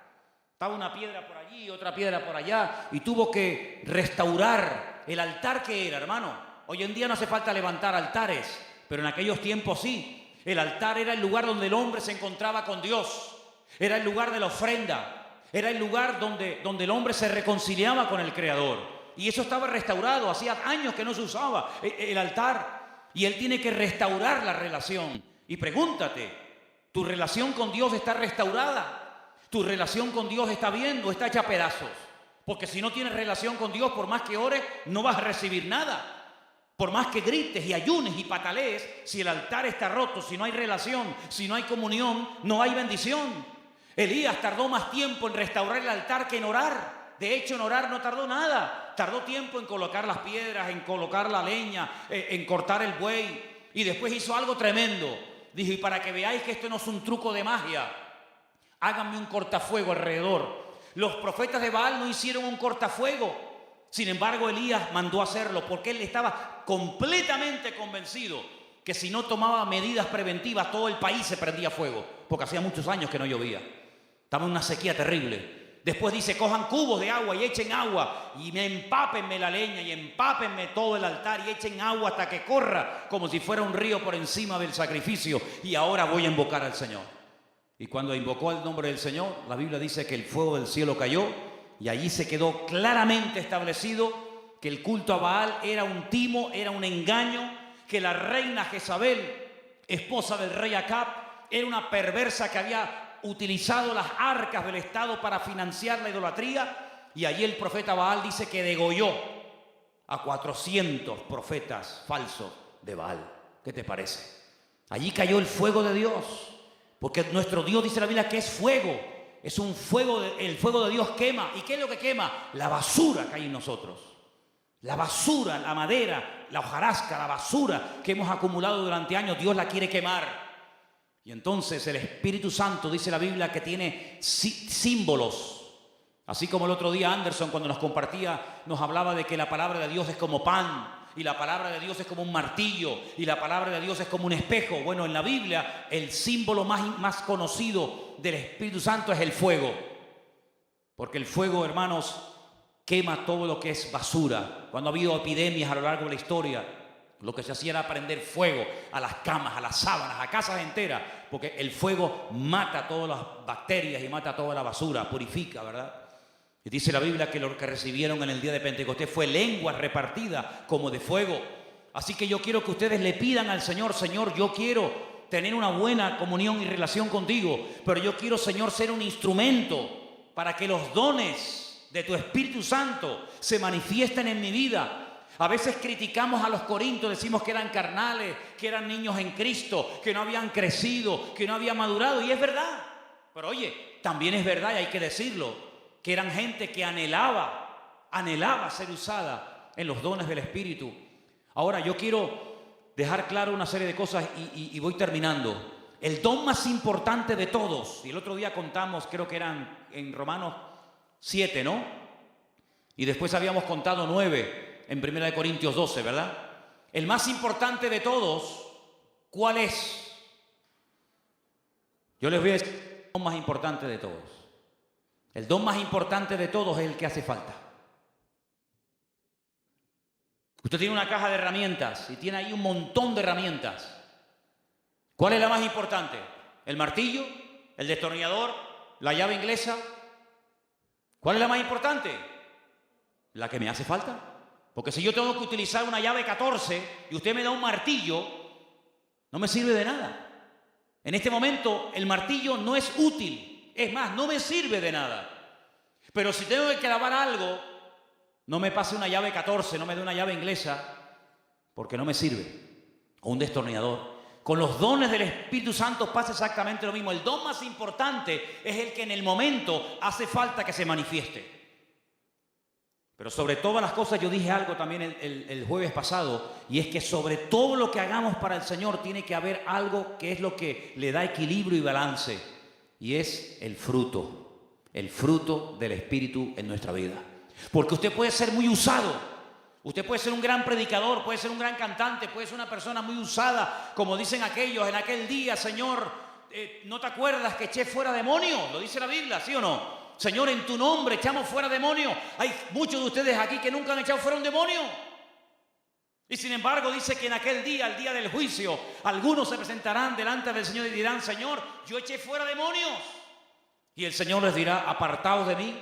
S1: Estaba una piedra por allí, otra piedra por allá, y tuvo que restaurar el altar. que era, hermano? Hoy en día no hace falta levantar altares, pero en aquellos tiempos sí. El altar era el lugar donde el hombre se encontraba con Dios. Era el lugar de la ofrenda. Era el lugar donde el hombre se reconciliaba con el Creador. Y eso estaba restaurado. Hacía años que no se usaba el altar. Y Él tiene que restaurar la relación. Y pregúntate, ¿tu relación con Dios está restaurada? ¿Tu relación con Dios está bien o está hecha a pedazos? Porque si no tienes relación con Dios, por más que ores, no vas a recibir nada. Por más que grites y ayunes y patalees, si el altar está roto, si no hay relación, si no hay comunión, no hay bendición. Elías tardó más tiempo en restaurar el altar que en orar. De hecho, en orar no tardó nada. Tardó tiempo en colocar las piedras, en colocar la leña, en cortar el buey. Y después hizo algo tremendo. Dijo: y para que veáis que esto no es un truco de magia, háganme un cortafuego alrededor. Los profetas de Baal no hicieron un cortafuego. Sin embargo, Elías mandó hacerlo porque él estaba completamente convencido que si no tomaba medidas preventivas, todo el país se prendía fuego, porque hacía muchos años que no llovía. Estaba en una sequía terrible. Después dice: cojan cubos de agua y echen agua y empápenme la leña y empápenme todo el altar y echen agua hasta que corra como si fuera un río por encima del sacrificio, y ahora voy a invocar al Señor. Y cuando invocó el nombre del Señor, la Biblia dice que el fuego del cielo cayó, y allí se quedó claramente establecido que el culto a Baal era un timo, era un engaño, que la reina Jezabel, esposa del rey Acab, era una perversa que había utilizado las arcas del Estado para financiar la idolatría. Y allí el profeta Baal dice que degolló a 400 profetas falsos de Baal. ¿Qué te parece? Allí cayó el fuego de Dios, porque nuestro Dios, dice la Biblia, que es fuego. Es un fuego, el fuego de Dios quema. ¿Y qué es lo que quema? La basura que hay en nosotros. La basura, la madera, la hojarasca, la basura que hemos acumulado durante años, Dios la quiere quemar. Y entonces el Espíritu Santo, dice la Biblia, que tiene símbolos. Así como el otro día Anderson, cuando nos compartía, nos hablaba de que la palabra de Dios es como pan, y la palabra de Dios es como un martillo, y la palabra de Dios es como un espejo. Bueno, en la Biblia el símbolo más conocido del Espíritu Santo es el fuego. Porque el fuego, hermanos, quema todo lo que es basura. Cuando ha habido epidemias a lo largo de la historia, lo que se hacía era prender fuego a las camas, a las sábanas, a casas enteras, porque el fuego mata todas las bacterias y mata toda la basura, purifica, ¿verdad? Y dice la Biblia que lo que recibieron en el día de Pentecostés fue lenguas repartidas como de fuego. Así que yo quiero que ustedes le pidan al Señor: Señor, yo quiero tener una buena comunión y relación contigo, pero yo quiero, Señor, ser un instrumento para que los dones de tu Espíritu Santo se manifiesten en mi vida. A veces criticamos a los corintios, decimos que eran carnales, que eran niños en Cristo, que no habían crecido, que no habían madurado, y es verdad. Pero oye, también es verdad, y hay que decirlo, que eran gente que anhelaba ser usada en los dones del Espíritu. Ahora yo quiero dejar claro una serie de cosas y voy terminando. El don más importante de todos, y el otro día contamos, creo que eran en Romanos 7, ¿no? Y después habíamos contado 9 en 1 Corintios 12, ¿verdad? El más importante de todos, ¿cuál es? Yo les voy a decir el don más importante de todos. El don más importante de todos es el que hace falta. Usted tiene una caja de herramientas y tiene ahí un montón de herramientas. ¿Cuál es la más importante? ¿El martillo? ¿El destornillador? ¿La llave inglesa? ¿Cuál es la más importante? La que me hace falta. Porque si yo tengo que utilizar una llave 14 y usted me da un martillo, no me sirve de nada. En este momento el martillo no es útil. Es más, no me sirve de nada. Pero si tengo que clavar algo, no me pase una llave 14, no me dé una llave inglesa, porque no me sirve. O un destornillador. Con los dones del Espíritu Santo pasa exactamente lo mismo. El don más importante es el que en el momento hace falta que se manifieste. Pero sobre todas las cosas, yo dije algo también el jueves pasado, y es que sobre todo lo que hagamos para el Señor tiene que haber algo que es lo que le da equilibrio y balance, y es el fruto del Espíritu en nuestra vida. Porque usted puede ser muy usado, usted puede ser un gran predicador, puede ser un gran cantante, puede ser una persona muy usada, como dicen aquellos en aquel día, Señor, ¿no te acuerdas que eché fuera demonios? Lo dice la Biblia, ¿sí o no? Señor, en tu nombre echamos fuera demonios. Hay muchos de ustedes aquí que nunca han echado fuera un demonio. Y sin embargo dice que en aquel día, el día del juicio, algunos se presentarán delante del Señor y dirán, Señor, yo eché fuera demonios. Y el Señor les dirá, apartaos de mí,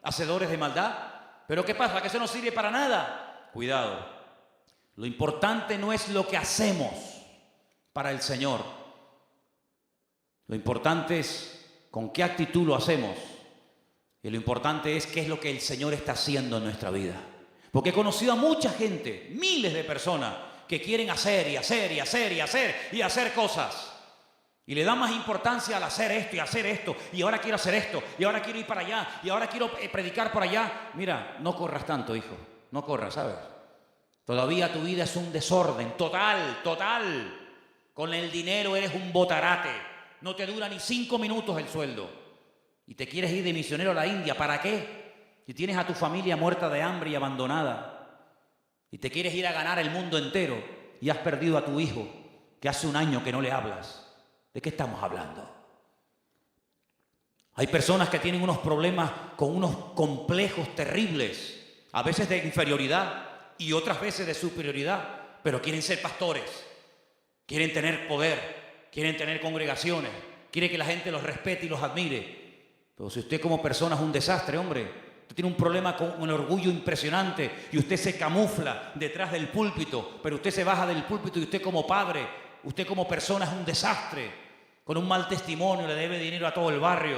S1: hacedores de maldad. Pero ¿qué pasa? Que eso no sirve para nada. Cuidado. Lo importante no es lo que hacemos para el Señor. Lo importante es con qué actitud lo hacemos. Y lo importante es qué es lo que el Señor está haciendo en nuestra vida. Porque he conocido a mucha gente, miles de personas, que quieren hacer y hacer y hacer y hacer y hacer cosas. Y le dan más importancia al hacer esto y hacer esto. Y ahora quiero hacer esto. Y ahora quiero ir para allá. Y ahora quiero predicar por allá. Mira, no corras tanto, hijo. No corras, ¿sabes? Todavía tu vida es un desorden. Total, total. Con el dinero eres un botarate. No te dura ni 5 minutos el sueldo. Y te quieres ir de misionero a la India, ¿para qué? Si tienes a tu familia muerta de hambre y abandonada. Y te quieres ir a ganar el mundo entero y has perdido a tu hijo, que hace un año que no le hablas. ¿De qué estamos hablando? Hay personas que tienen unos problemas con unos complejos terribles, a veces de inferioridad y otras veces de superioridad, pero quieren ser pastores, quieren tener poder, quieren tener congregaciones, quieren que la gente los respete y los admire. Pero si usted como persona es un desastre, hombre, usted tiene un problema con un orgullo impresionante y usted se camufla detrás del púlpito, pero usted se baja del púlpito y usted como padre, usted como persona es un desastre, con un mal testimonio, le debe dinero a todo el barrio,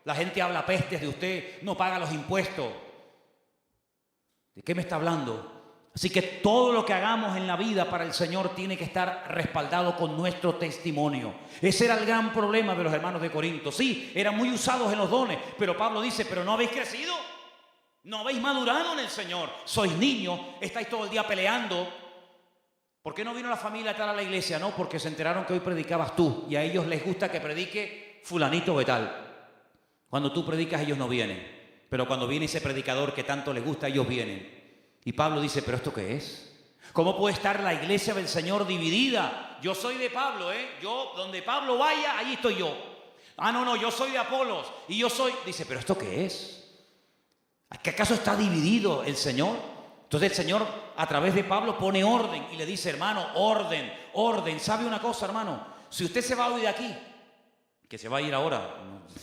S1: la gente habla pestes de usted, no paga los impuestos. ¿De qué me está hablando? Así que todo lo que hagamos en la vida para el Señor tiene que estar respaldado con nuestro testimonio. Ese era el gran problema de los hermanos de Corinto. Sí, eran muy usados en los dones, pero Pablo dice, pero no habéis crecido, no habéis madurado en el Señor. Sois niños, estáis todo el día peleando. ¿Por qué no vino la familia a estar a la iglesia? No, porque se enteraron que hoy predicabas tú y a ellos les gusta que predique fulanito o tal. Cuando tú predicas ellos no vienen, pero cuando viene ese predicador que tanto les gusta ellos vienen. Y Pablo dice, ¿pero esto qué es? ¿Cómo puede estar la iglesia del Señor dividida? Yo soy de Pablo, yo, donde Pablo vaya, allí estoy yo. Ah, no, yo soy de Apolos y yo soy... Dice, ¿pero esto qué es? ¿Que acaso está dividido el Señor? Entonces el Señor a través de Pablo pone orden y le dice, hermano, orden, orden. ¿Sabe una cosa, hermano? Si usted se va hoy de aquí, que se va a ir ahora,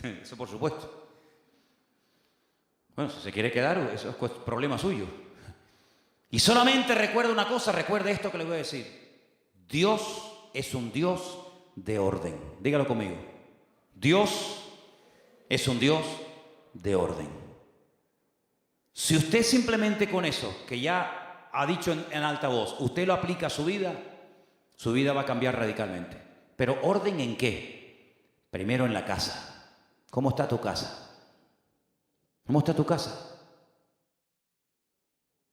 S1: eso por supuesto. Bueno, si se quiere quedar, eso es problema suyo. Y solamente recuerda una cosa, recuerde esto que le voy a decir. Dios es un Dios de orden. Dígalo conmigo. Dios es un Dios de orden. Si usted simplemente con eso, que ya ha dicho en alta voz, usted lo aplica a su vida va a cambiar radicalmente. Pero ¿orden en qué? Primero en la casa. ¿Cómo está tu casa? ¿Cómo está tu casa?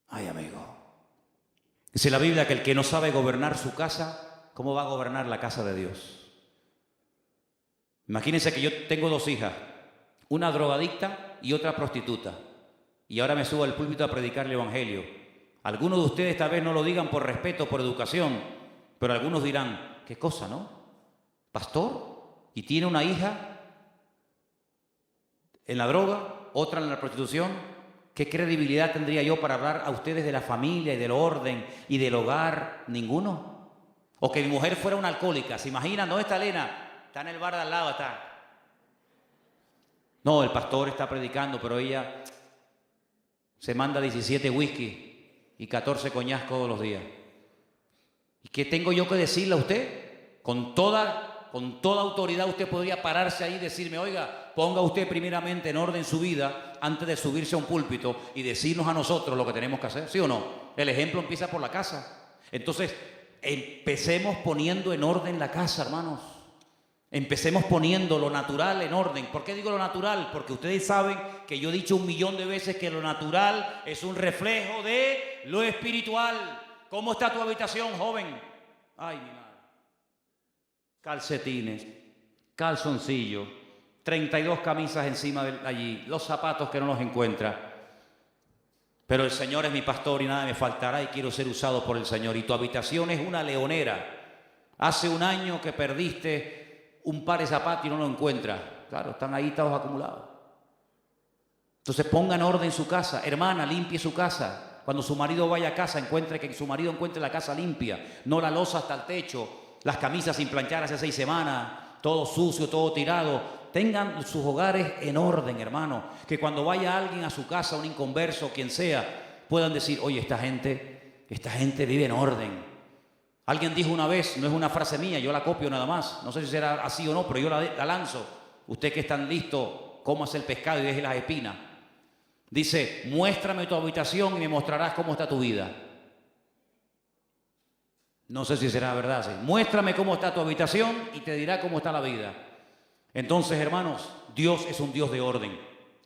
S1: Ay, amigo. Dice la Biblia que el que no sabe gobernar su casa, ¿cómo va a gobernar la casa de Dios? Imagínense que yo tengo 2 hijas, una drogadicta y otra prostituta. Y ahora me subo al púlpito a predicar el evangelio. Algunos de ustedes tal vez no lo digan por respeto, por educación, pero algunos dirán, qué cosa, ¿no? ¿Pastor? ¿Y tiene una hija en la droga, otra en la prostitución? ¿Qué credibilidad tendría yo para hablar a ustedes de la familia y del orden y del hogar? Ninguno. O que mi mujer fuera una alcohólica. ¿Se imaginan? ¿Dónde está Elena? Está en el bar de al lado, está. No, el pastor está predicando, pero ella se manda 17 whisky y 14 coñac todos los días. ¿Y qué tengo yo que decirle a usted? Con toda autoridad usted podría pararse ahí y decirme, oiga, ponga usted primeramente en orden su vida antes de subirse a un púlpito y decirnos a nosotros lo que tenemos que hacer, ¿sí o no? El ejemplo empieza por la casa. Entonces, empecemos poniendo en orden la casa, hermanos. Empecemos poniendo lo natural en orden. ¿Por qué digo lo natural? Porque ustedes saben que yo he dicho 1.000.000 de veces que lo natural es un reflejo de lo espiritual. ¿Cómo está tu habitación, joven? Ay, mi madre. Calcetines, calzoncillos, 32 camisas encima de allí, los zapatos que no los encuentra. Pero el Señor es mi pastor y nada me faltará y quiero ser usado por el Señor. Y tu habitación es una leonera. Hace un año que perdiste un par de zapatos y no lo encuentras. Claro, están ahí todos acumulados. Entonces ponga en orden su casa. Hermana, limpie su casa. Cuando su marido vaya a casa, que su marido encuentre la casa limpia, no la loza hasta el techo, las camisas sin planchar hace 6 semanas, todo sucio, todo tirado. Tengan sus hogares en orden, hermano. Que cuando vaya alguien a su casa, un inconverso, quien sea, puedan decir, oye, esta gente vive en orden. Alguien dijo una vez, no es una frase mía, yo la copio nada más. No sé si será así o no, pero yo la lanzo. Usted que es tan listo, cómase el pescado y deje las espinas. Dice, muéstrame tu habitación y me mostrarás cómo está tu vida. No sé si será verdad. Sí. Muéstrame cómo está tu habitación y te dirá cómo está la vida. Entonces, hermanos, Dios es un Dios de orden.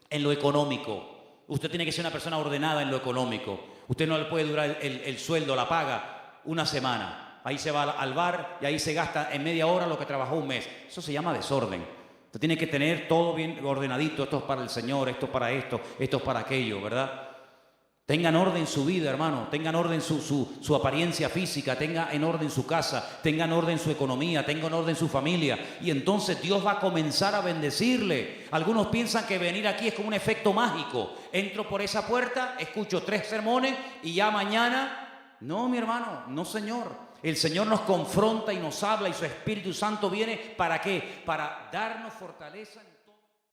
S1: En lo económico, usted tiene que ser una persona ordenada en lo económico. Usted no le puede durar el sueldo, la paga, una semana. Ahí se va al bar y ahí se gasta en media hora lo que trabajó un mes. Eso se llama desorden. Usted tiene que tener todo bien ordenadito. Esto es para el Señor, esto es para esto es para aquello, ¿verdad? Tengan orden su vida, hermano. Tengan orden su apariencia física. Tengan en orden su casa. Tengan en orden su economía. Tengan en orden su familia. Y entonces Dios va a comenzar a bendecirle. Algunos piensan que venir aquí es como un efecto mágico. Entro por esa puerta, escucho 3 sermones y ya mañana... No, mi hermano, no, Señor. El Señor nos confronta y nos habla y su Espíritu Santo viene, ¿para qué? Para darnos fortaleza.